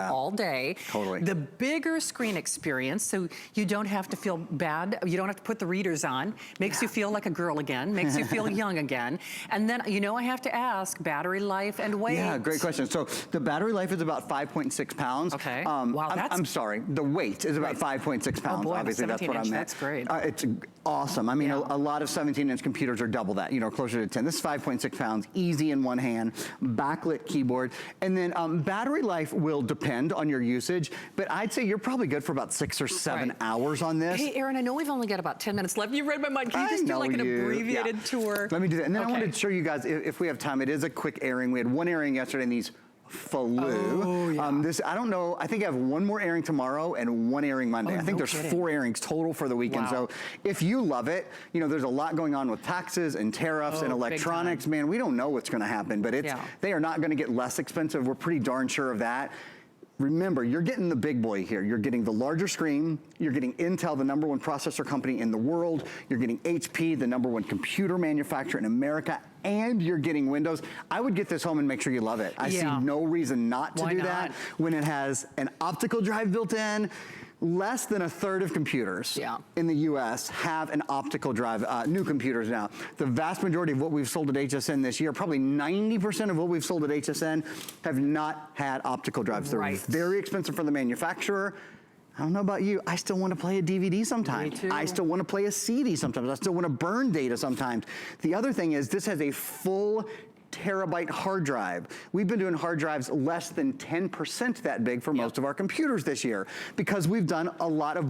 all day. Totally. The bigger screen experience, so you don't have to feel bad. You don't have to put the readers on. Makes you feel like a girl again. Makes you feel young again. And then, I have to ask, battery life and weight. Yeah, great question. So the battery life is about 5.6 pounds. Okay. Wow, I'm sorry. The weight is about 5.6 pounds. Oh boy, obviously, that's what I meant. That's great. It's awesome. I mean, a lot of 17-inch computers are double that, closer to 10. This is 5.6 pounds, easy in one hand, backlit keyboard. And then battery life will depend on your usage, but I'd say you're probably good for about 6 or 7 hours on this. Hey, Aaron, I know we've only got about 10 minutes left. You read my mind. Can you just do like an abbreviated tour? Let me do that. And then I wanted to show you guys, if we have time, it is a quick airing. We had one airing yesterday, and these flew. Oh, yeah. I don't know, I think I have one more airing tomorrow and one airing Monday. I think there's 4 airings total for the weekend. Wow. So if you love it, there's a lot going on with taxes and tariffs and electronics. Man, we don't know what's going to happen, but they are not going to get less expensive. We're pretty darn sure of that. Remember, you're getting the big boy here. You're getting the larger screen. You're getting Intel, the #1 processor company in the world. You're getting HP, the #1 computer manufacturer in America, and you're getting Windows. I would get this home and make sure you love it. I see no reason not to do that when it has an optical drive built in. Less than a third of computers in the US have an optical drive, new computers now. The vast majority of what we've sold at HSN this year, probably 90% of what we've sold at HSN have not had optical drives. They're very expensive for the manufacturer. I don't know about you, I still want to play a DVD sometimes. I still want to play a CD sometimes. I still want to burn data sometimes. The other thing is this has a full terabyte hard drive. We've been doing hard drives less than 10% that big for most of our computers this year, because we've done a lot of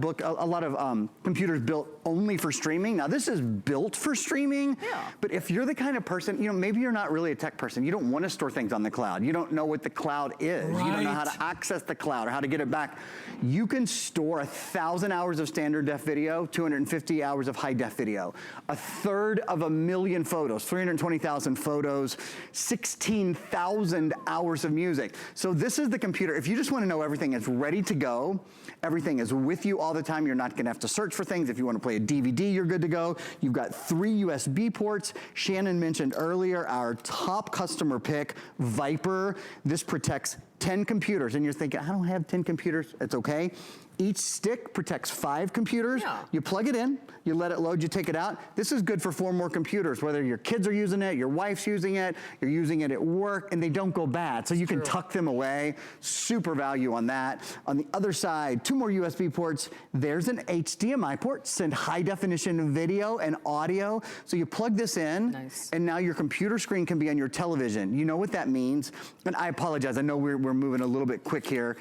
computers built only for streaming. Now this is built for streaming, but if you're the kind of person, maybe you're not really a tech person. You don't want to store things on the cloud. You don't know what the cloud is. You don't know how to access the cloud or how to get it back. You can store 1,000 hours of standard def video, 250 hours of high def video, 1/3 of a million photos, 320,000 photos. 16,000 hours of music. So this is the computer. If you just want to know everything is ready to go, everything is with you all the time. You're not going to have to search for things. If you want to play a DVD, you're good to go. You've got 3 USB ports. Shannon mentioned earlier our top customer pick, Viper. This protects 10 computers. And you're thinking, I don't have 10 computers. It's okay. Each stick protects 5 computers. Yeah. You plug it in, you let it load, you take it out. This is good for 4 more computers, whether your kids are using it, your wife's using it, you're using it at work, and they don't go bad. So you can tuck them away. Super value on that. On the other side, 2 more USB ports. There's an HDMI port, send high definition video and audio. So you plug this in, and now your computer screen can be on your television. You know what that means? And I apologize, I know we're moving a little bit quick here.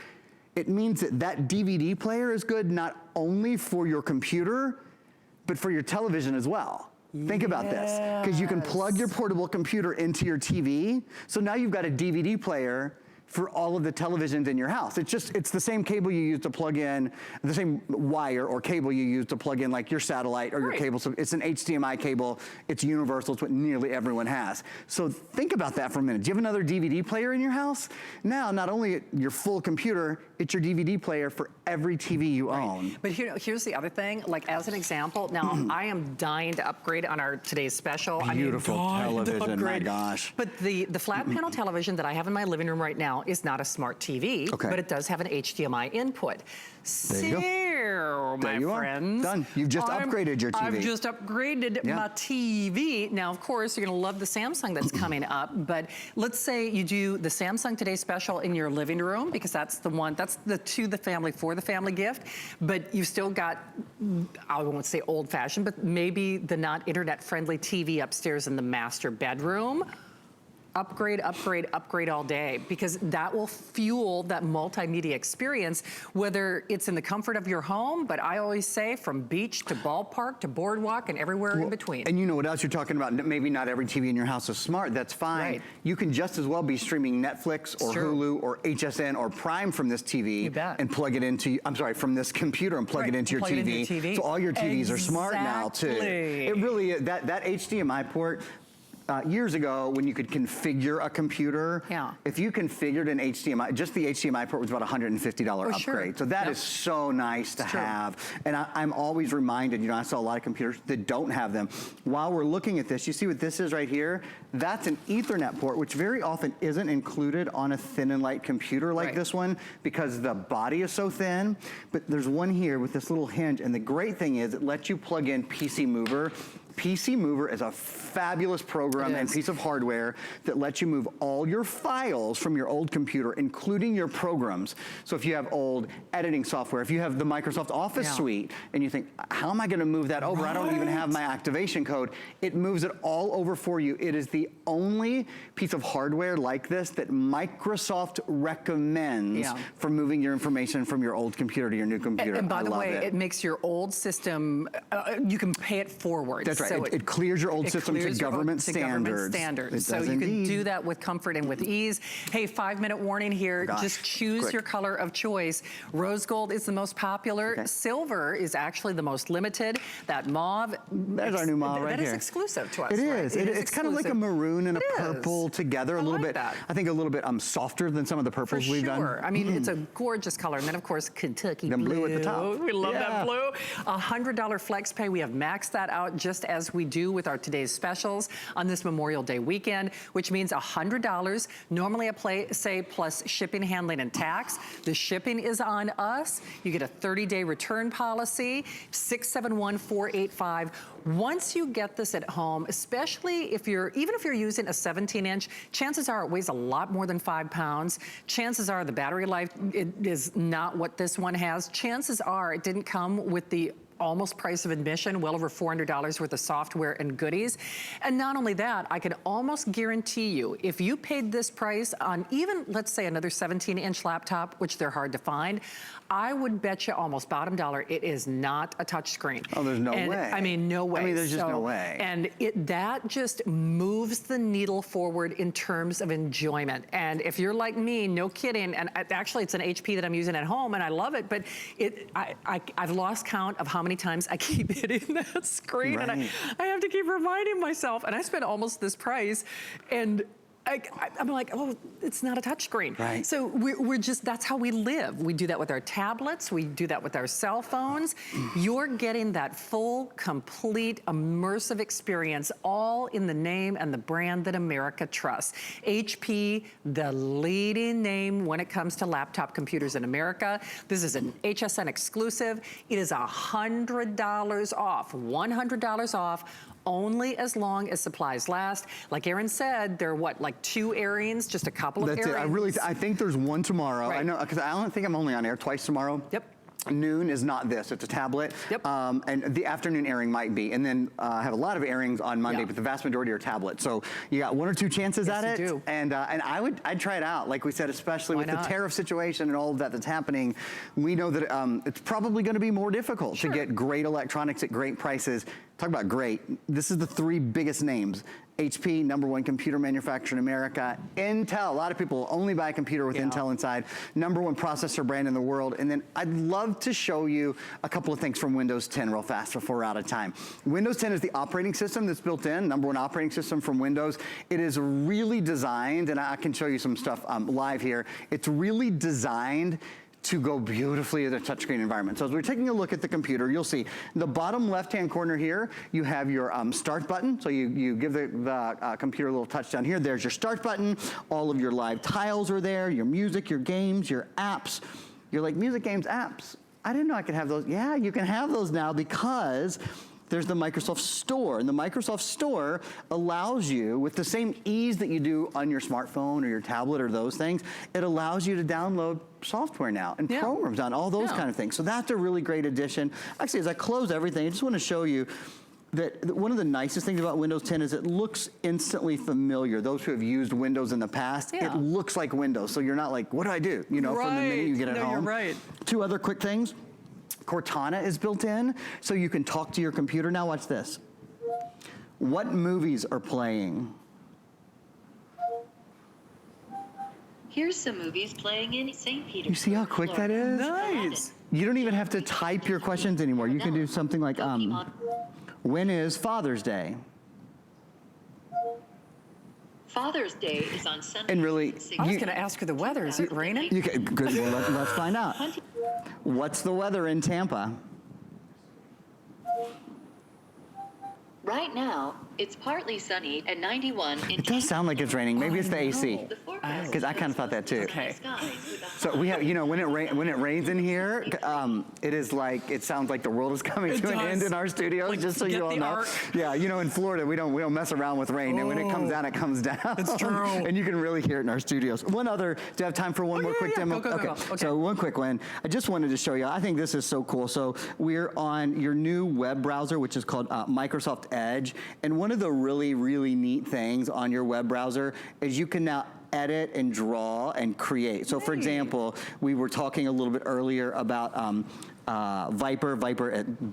It means that that DVD player is good not only for your computer, but for your television as well. Think about this, because you can plug your portable computer into your TV. So now you've got a DVD player for all of the televisions in your house. It's the same cable you use to plug in, the same wire or cable you use to plug in like your satellite or your cable. So it's an HDMI cable, it's universal, it's what nearly everyone has. So think about that for a minute. Do you have another DVD player in your house? Now, not only your full computer, it's your DVD player for every TV you own. But here's the other thing, like as an example, now I am dying to upgrade on our today's special. Beautiful television, my gosh. But the flat panel television that I have in my living room right now is not a smart TV, but it does have an HDMI input. There you So, my friends. Done. You've just upgraded your TV. I've just upgraded my TV. Now, of course, you're gonna love the Samsung that's coming up, but let's say you do the Samsung Today special in your living room, because that's the one, that's the to the family, for the family gift, but you've still got, I won't say old fashioned, but maybe the not internet friendly TV upstairs in the master bedroom. Upgrade, upgrade, upgrade all day, because that will fuel that multimedia experience, whether it's in the comfort of your home, but I always say from beach to ballpark to boardwalk and everywhere in between. And you know what else you're talking about? Maybe not every TV in your house is smart, that's fine. You can just as well be streaming Netflix or Hulu or HSN or Prime from this TV and plug it into, I'm sorry, from this computer and plug it into your TV. So all your TVs are smart now too. It really, that HDMI port, years ago, when you could configure a computer, if you configured an HDMI, just the HDMI port was about $150 upgrade. So that is so nice to have. And I'm always reminded, you know, I saw a lot of computers that don't have them. While we're looking at this, you see what this is right here? That's an Ethernet port, which very often isn't included on a thin and light computer like this one, because the body is so thin. But there's one here with this little hinge, and the great thing is it lets you plug in Pcmover. Pcmover is a fabulous program and piece of hardware that lets you move all your files from your old computer, including your programs. So if you have old editing software, if you have the Microsoft Office suite, and you think, how am I gonna move that over? I don't even have my activation code. It moves it all over for you. It is the only piece of hardware like this that Microsoft recommends for moving your information from your old computer to your new computer. And by the way, it makes your old system, you can pay it forward. That's right. So it clears your old system to government standards. So you can do that with comfort and with ease. Hey, 5-minute warning here. Just choose your color of choice. Rose gold is the most popular. Silver is actually the most limited. That mauve. There's our new mauve right here. That is exclusive to us. It is. It's kind of like a maroon and a purple together. A little bit. I think a little bit softer than some of the purples we've done. I mean, it's a gorgeous color. And then, of course, Kentucky blue at the top. We love that blue. $100 flex pay. We have maxed that out just as we do with our today's specials on this Memorial Day weekend, which means $100. Normally I say plus shipping, handling, and tax. The shipping is on us. You get a 30-day return policy, 671-485. Once you get this at home, especially if even if you're using a 17-inch, chances are it weighs a lot more than 5 pounds. Chances are the battery life is not what this one has. Chances are it didn't come with the almost price of admission, well over $400 worth of software and goodies. And not only that, I can almost guarantee you, if you paid this price on even, let's say, another 17-inch laptop, which they're hard to find, I would bet you almost bottom dollar it is not a touch screen. Oh, there's no way. I mean, no way. I mean, there's just no way. And that just moves the needle forward in terms of enjoyment. And if you're like me, no kidding, and actually it's an HP that I'm using at home and I love it, but I've lost count of how many times I keep hitting that screen, and I have to keep reminding myself, and I spent almost this price, and I'm like, oh, it's not a touchscreen. Right. So we're just, that's how we live. We do that with our tablets. We do that with our cell phones. You're getting that full, complete, immersive experience, all in the name and the brand that America trusts. HP, the leading name when it comes to laptop computers in America. This is an HSN exclusive. It is $100 off, $100 off, only as long as supplies last. Like Aaron said, there are what, like 2 airings, just a couple of airings? I think there's one tomorrow. Right. I know, because I don't think I'm only on air twice tomorrow. Yep. Noon is not this, it's a tablet. Yep. And the afternoon airing might be. And then I have a lot of airings on Monday, Yeah. but the vast majority are tablets. So you got 1 or 2 chances Yes, at you it. do. And I'd try it out. Like we said, especially Why with the not? tariff situation and all of that that's happening, we know that it's probably gonna be more difficult to get great electronics at great prices. Talk about great. This is the 3 biggest names. HP, #1 computer manufacturer in America. Intel, a lot of people only buy a computer with Intel inside. #1 processor brand in the world. And then I'd love to show you a couple of things from Windows 10 real fast before we're out of time. Windows 10 is the operating system that's built in, #1 operating system from Windows. It is really designed, and I can show you some stuff live here. It's really designed to go beautifully in a touchscreen environment. So as we're taking a look at the computer, you'll see the bottom left-hand corner here, you have your start button. So you give the computer a little touch down here. There's your start button. All of your live tiles are there, your music, your games, your apps. You're like, music, games, apps. I didn't know I could have those. Yeah, you can have those now because there's the Microsoft Store. And the Microsoft Store allows you, with the same ease that you do on your smartphone or your tablet or those things, it allows you to download software now and programs on all those kind of things. So that's a really great addition. Actually, as I close everything, I just want to show you that one of the nicest things about Windows 10 is it looks instantly familiar. Those who have used Windows in the past, it looks like Windows. So you're not like, what do I do? You know, from the minute you get it home. You're right. 2 other quick things. Cortana is built in, so you can talk to your computer. Now watch this. What movies are playing? Here's some movies playing in St. Petersburg. You see how quick that is? Nice. You don't even have to type your questions anymore. You can do something like, when is Father's Day? Father's Day is on Sunday. And really, I was going to ask her the weather. Is it raining? You can, good, well, let's find out. What's the weather in Tampa? Right now, it's partly sunny at 91 in It does sound like it's raining. Maybe it's the AC. Because I kind of thought that too. Okay. So we have, you know, when it rains in here, it is like, it sounds like the world is coming to an end in our studios, Like, just so you all know. arc. Yeah, you know, in Florida, we don't mess around with rain. And when it comes down, it comes down. It's true. And you can really hear it in our studios. One other, do you have time for one more quick demo? Go. Okay. So one quick one. I just wanted to show you, I think this is so cool. So we're on your new web browser, which is called Microsoft Edge. And one of the really, really neat things on your web browser is you can now edit and draw and create. So for example, we were talking a little bit earlier about Viper,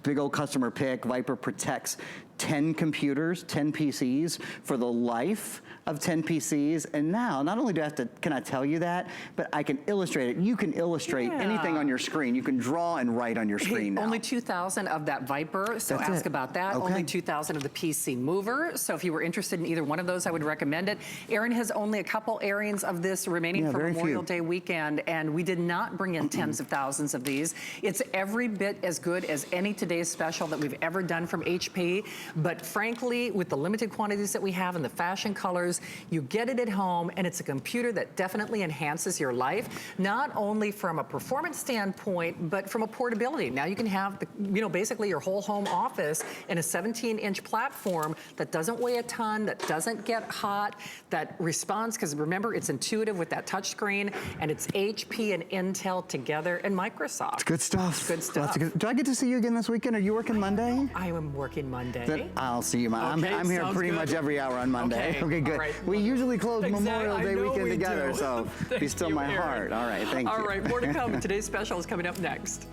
big old customer pick. Viper protects 10 computers, 10 PCs for the life of 10 PCs. And now, not only do I have to, can I tell you that, but I can illustrate it. You can illustrate anything on your screen. You can draw and write on your screen now. Only 2,000 of that Viper, so That's ask it. about that. Okay. Only 2,000 of the Pcmover. So if you were interested in either one of those, I would recommend it. Aaron has only a couple airings of this remaining for very Memorial few. Day weekend, and we did not bring in tens of thousands of these. It's every bit as good as any today's special that we've ever done from HP, but frankly, with the limited quantities that we have and the fashion colors, you get it at home, and it's a computer that definitely enhances your life, not only from a performance standpoint, but from a portability. Now you can have, basically your whole home office in a 17-inch platform that doesn't weigh a ton, that doesn't get hot, that responds, because remember, it's intuitive with that touch screen, and it's HP and Intel together, and Microsoft. It's good stuff. Good stuff. Do I get to see you again this weekend? Are you working Monday? I am working Monday. Then I'll see you. I'm here sounds pretty good. much every hour on Monday. Okay, good. All right. We usually close Memorial Day I know weekend we together, do. so be Thank still you, my Aaron. heart. All right, thank you. All right, more to come. Today's special is coming up next.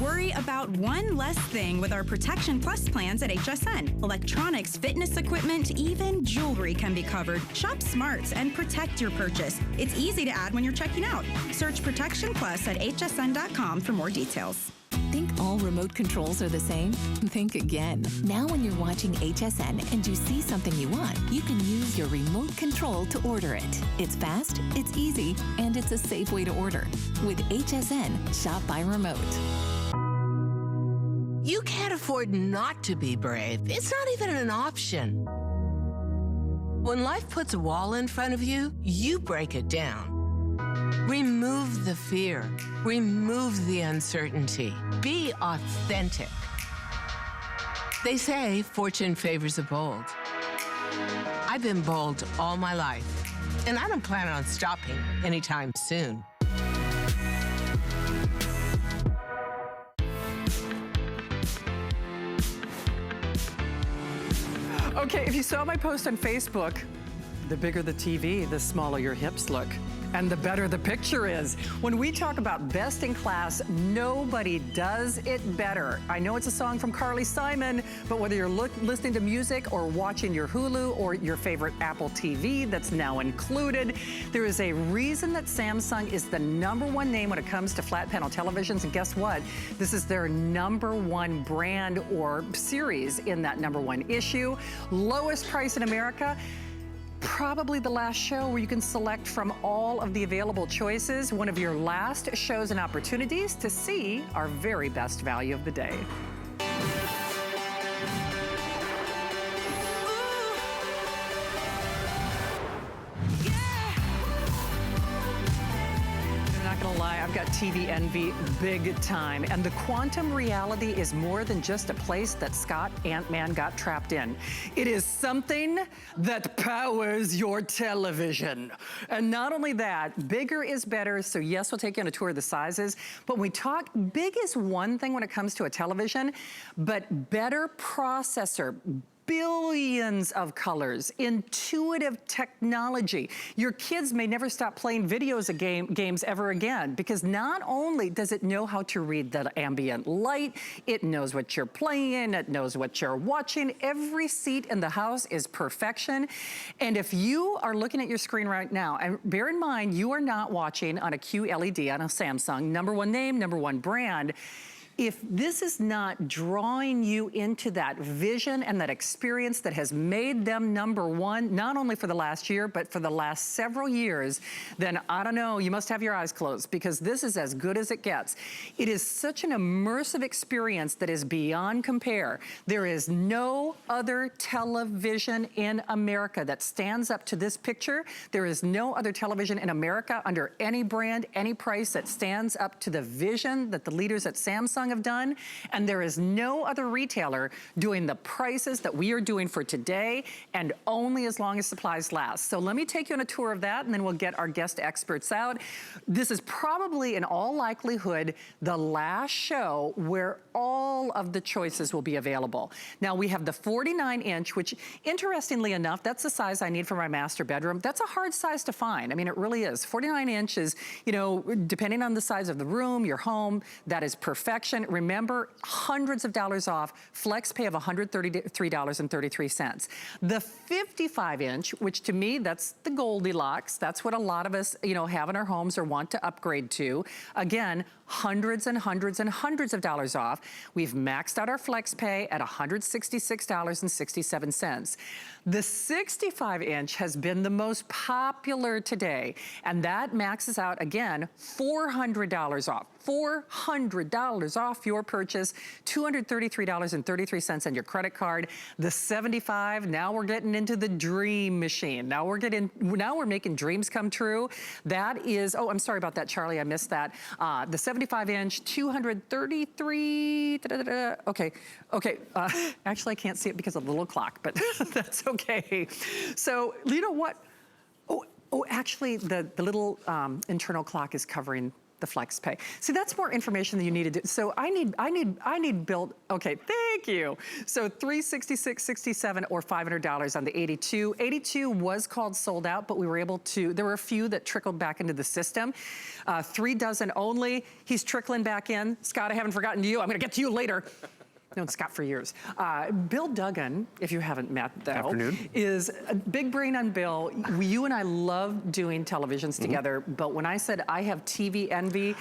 Worry about one less thing with our Protection Plus plans at HSN. Electronics, fitness equipment, even jewelry can be covered. Shop smarts and protect your purchase. It's easy to add when you're checking out. Search Protection Plus at hsn.com for more details. Think all remote controls are the same? Think again. Now when you're watching HSN and you see something you want, you can use your remote control to order it. It's fast, it's easy, and it's a safe way to order. With HSN, shop by remote. You can't afford not to be brave. It's not even an option. When life puts a wall in front of you, you break it down. Remove the fear. Remove the uncertainty. Be authentic. They say fortune favors the bold. I've been bold all my life, and I don't plan on stopping anytime soon. Okay, if you saw my post on Facebook, the bigger the TV, the smaller your hips look. And the better the picture is. When we talk about best in class, nobody does it better. I know it's a song from Carly Simon, but whether you're listening to music or watching your Hulu or your favorite Apple TV that's now included, there is a reason that Samsung is the #1 name when it comes to flat panel televisions. And guess what? This is their #1 brand or series in that #1 issue. Lowest price in America. Probably the last show where you can select from all of the available choices, one of your last shows and opportunities to see our very best value of the day. I've got TV envy big time. And the quantum reality is more than just a place that Scott Ant-Man got trapped in. It is something that powers your television. And not only that, bigger is better. So yes, we'll take you on a tour of the sizes. But when we talk, big is one thing when it comes to a television, but better processor, billions of colors, intuitive technology. Your kids may never stop playing games ever again, because not only does it know how to read the ambient light, it knows what you're playing, it knows what you're watching. Every seat in the house is perfection. And if you are looking at your screen right now, and bear in mind, you are not watching on a QLED on a Samsung, #1 name, #1 brand. If this is not drawing you into that vision and that experience that has made them #1, not only for the last year, but for the last several years, then I don't know, you must have your eyes closed, because this is as good as it gets. It is such an immersive experience that is beyond compare. There is no other television in America that stands up to this picture. There is no other television in America under any brand, any price that stands up to the vision that the leaders at Samsung have done, and there is no other retailer doing the prices that we are doing for today, and only as long as supplies last. So let me take you on a tour of that, and then we'll get our guest experts out. This is probably, in all likelihood, the last show where all of the choices will be available. Now, we have the 49-inch, which, interestingly enough, that's the size I need for my master bedroom. That's a hard size to find. I mean, it really is. 49 inches, you know, depending on the size of the room, your home, that is perfection. Remember, hundreds of dollars off, flex pay of $133.33. The 55-inch, which to me, that's the Goldilocks. That's what a lot of us, you know, have in our homes or want to upgrade to. Again, hundreds and hundreds and hundreds of dollars off. We've maxed out our flex pay at $166.67. The 65-inch has been the most popular today, and that maxes out, again, $400 off. $400 off your purchase, $233.33 on your credit card. The 75, now we're getting into the dream machine. Now we're making dreams come true. That is, oh, I'm sorry about that, Charlie, I missed that. The 75-inch, $233, okay, actually I can't see it because of the little clock, but that's okay. So, you know what? Oh, actually, the little internal clock is covering the flex pay. See, that's more information than you need to do. So I need build, okay, thank you. So $366.67 or $500 on the 82. 82 was called sold out, but we were able to, there were a few that trickled back into the system. 3 dozen only. He's trickling back in. Scott, I haven't forgotten you. I'm gonna get to you later. Known Scott for years. Bill Duggan, if you haven't met though, Afternoon. is a big brain on Bill. You and I love doing televisions together, but when I said I have TV envy,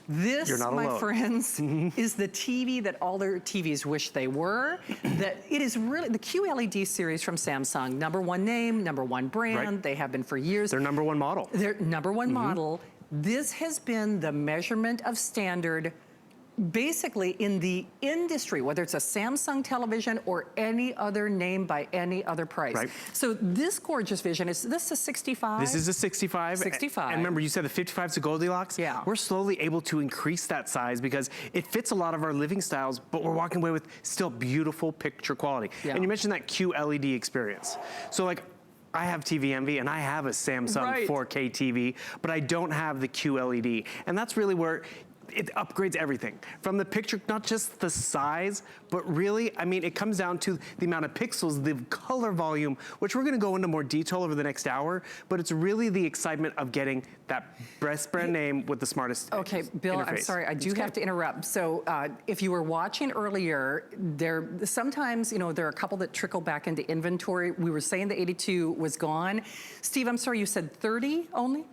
This, You're not my alone. friends, is the TV that all their TVs wish they were. That it is really the QLED series from Samsung. #1 name, #1 brand. Right. They have been for years. Their #1 model. Their #1 model. This has been the measurement of standard basically in the industry, whether it's a Samsung television or any other name by any other price. Right. So this gorgeous vision, is this a 65? This is a 65. 65. And remember, you said the 55's a Goldilocks? Yeah. We're slowly able to increase that size because it fits a lot of our living styles, but we're walking away with still beautiful picture quality. Yeah. And you mentioned that QLED experience. So like, I have TV Envy and I have a Samsung 4K TV, but I don't have the QLED. And that's really where it upgrades everything. From the picture, not just the size, but really, I mean, it comes down to the amount of pixels, the color volume, which we're gonna go into more detail over the next hour, but it's really the excitement of getting that best brand name with the smartest Okay, Bill, interface. I'm sorry, I do have to interrupt. So if you were watching earlier, sometimes, you know, there are a couple that trickle back into inventory. We were saying the 82 was gone. Steve, I'm sorry, you said 30 only?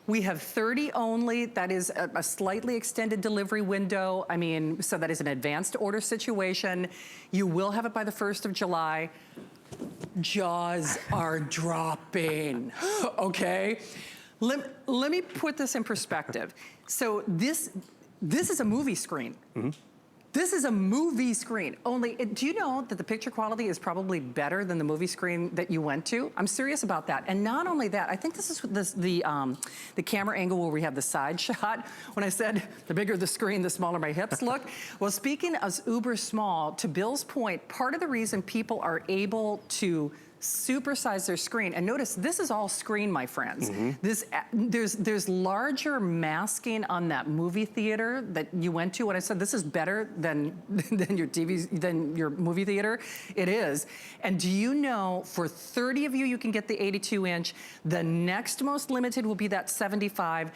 We have 30 only. That is a slightly extended delivery window. I mean, so that is an advanced order situation. You will have it by the 1st of July. Jaws are dropping, okay? Let me put this in perspective. So this is a movie screen. This is a movie screen. Only, do you know that the picture quality is probably better than the movie screen that you went to? I'm serious about that. And not only that, I think this is the camera angle where we have the side shot. When I said the bigger the screen, the smaller my hips look. Well, speaking of uber small, to Bill's point, part of the reason people are able to supersize their screen, and notice this is all screen, my friends. There's larger masking on that movie theater that you went to. When I said this is better than your TV, than your movie theater, it is. And do you know, for 30 of you, you can get the 82-inch. The next most limited will be that 75.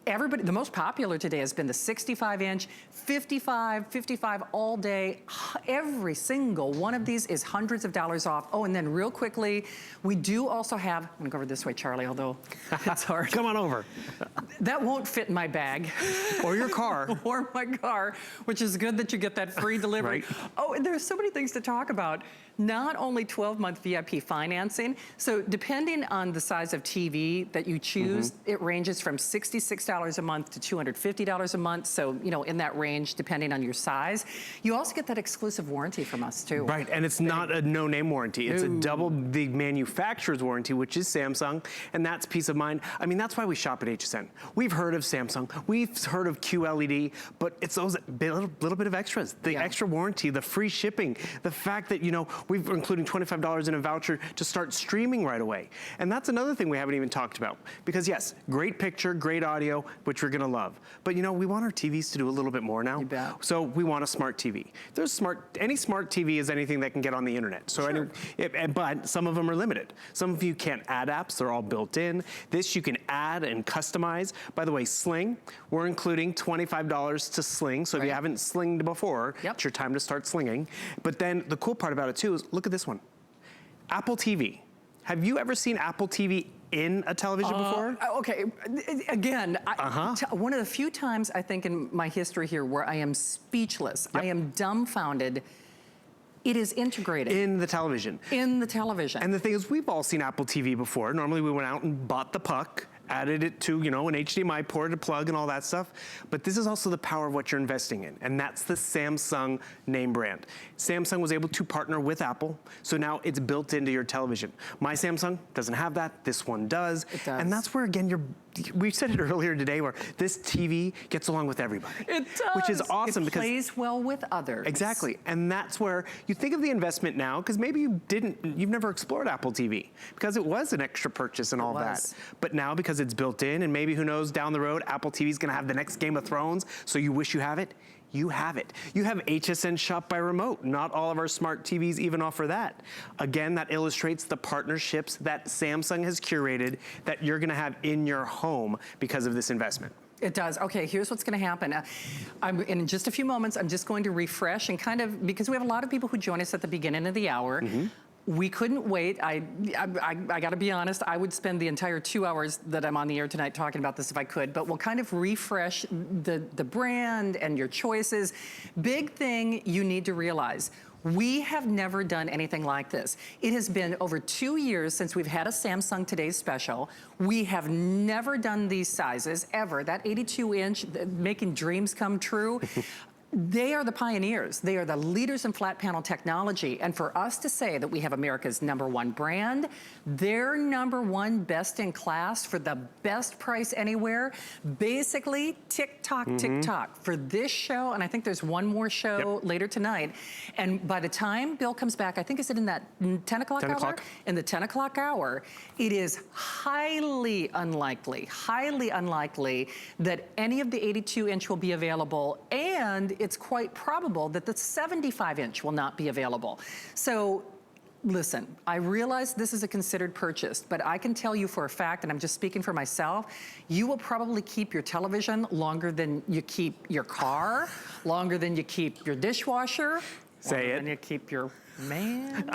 Everybody, the most popular today has been the 65-inch, 55 all day. Every single one of these is hundreds of dollars off. Oh, and then real quickly, we do also have, I'm gonna go over this way, Charlie, although it's hard. Come on over. That won't fit in my bag. Or your car. Or my car, which is good that you get that free delivery. Oh, and there's so many things to talk about. Not only 12-month VIP financing, so depending on the size of TV that you choose, it ranges from $66 a month to $250 a month. So, you know, in that range, depending on your size. You also get that exclusive warranty from us too. Right, and it's not a no-name warranty. It's a double the manufacturer's warranty, which is Samsung, and that's peace of mind. I mean, that's why we shop at HSN. We've heard of Samsung, we've heard of QLED, but it's those little bit of extras. The extra warranty, the free shipping, the fact that, you know, we're including $25 in a voucher to start streaming right away. And that's another thing we haven't even talked about. Because yes, great picture, great audio, which we're gonna love. But you know, we want our TVs to do a little bit more now. You bet. So we want a smart TV. Any smart TV is anything that can get on the internet. So but some of them are limited. Some of you can't add apps, they're all built in. This you can add and customize. By the way, Sling, we're including $25 to Sling. So if you haven't slinged before, it's your time to start slinging. But then the cool part about it too is, look at this one. Apple TV. Have you ever seen Apple TV in a television before? Okay, again, one of the few times I think in my history here where I am speechless, I am dumbfounded. It is integrated. In the television. In the television. And the thing is, we've all seen Apple TV before. Normally we went out and bought the puck, added it to, you know, an HDMI port, a plug, and all that stuff. But this is also the power of what you're investing in, and that's the Samsung name brand. Samsung was able to partner with Apple, so now it's built into your television. My Samsung doesn't have that, this one does. It does. And that's where, again, we said it earlier today, where this TV gets along with everybody. It does. Which is awesome because it plays well with others. Exactly, and that's where you think of the investment now, because maybe you've never explored Apple TV, because it was an extra purchase and all that. But now, because it's built in, and maybe who knows, down the road, Apple TV's gonna have the next Game of Thrones, so you wish you have it. You have it. You have HSN Shop by Remote. Not all of our smart TVs even offer that. Again, that illustrates the partnerships that Samsung has curated that you're gonna have in your home because of this investment. It does. Okay, here's what's going to happen. In just a few moments, I'm just going to refresh and kind of, because we have a lot of people who join us at the beginning of the hour. We couldn't wait. I got to be honest, I would spend the entire 2 hours that I'm on the air tonight talking about this if I could, but we'll kind of refresh the brand and your choices. Big thing you need to realize, we have never done anything like this. It has been over 2 years since we've had a Samsung Today's Special. We have never done these sizes ever. That 82-inch, making dreams come true. They are the pioneers. They are the leaders in flat panel technology. And for us to say that we have America's #1 brand, their #1 best in class for the best price anywhere, basically tick-tock, tick-tock for this show. And I think there's one more show later tonight. And by the time Bill comes back, I think is it in that 10 o'clock hour? In the 10 o'clock hour, it is highly unlikely that any of the 82-inch will be available. And it's quite probable that the 75-inch will not be available. So listen, I realize this is a considered purchase, but I can tell you for a fact, and I'm just speaking for myself, you will probably keep your television longer than you keep your car, longer than you keep your dishwasher, longer than you keep your man.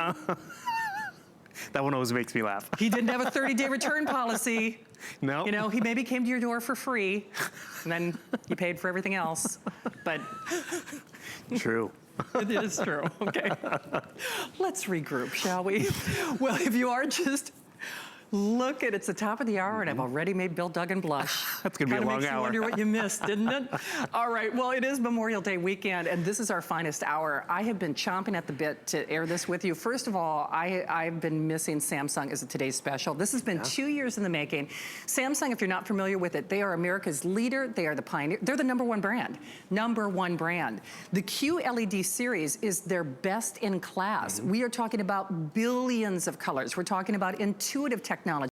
That one always makes me laugh. He didn't have a 30-day return policy. No. You know, he maybe came to your door for free, and then you paid for everything else. But true. It is true. Okay. Let's regroup, shall we? Well, if you are just look at it's the top of the hour, and I've already made Bill Duggan blush. That's gonna be a long makes you hour. wonder what you missed, didn't it? All right. Well, it is Memorial Day weekend, and this is our finest hour. I have been chomping at the bit to air this with you. First of all, I've been missing Samsung as a Today's Special. This has been 2 years in the making. Samsung, if you're not familiar with it, they are America's leader. They are the pioneer. They're the #1 brand. #1 brand. The QLED series is their best in class. We are talking about billions of colors. We're talking about intuitive technology.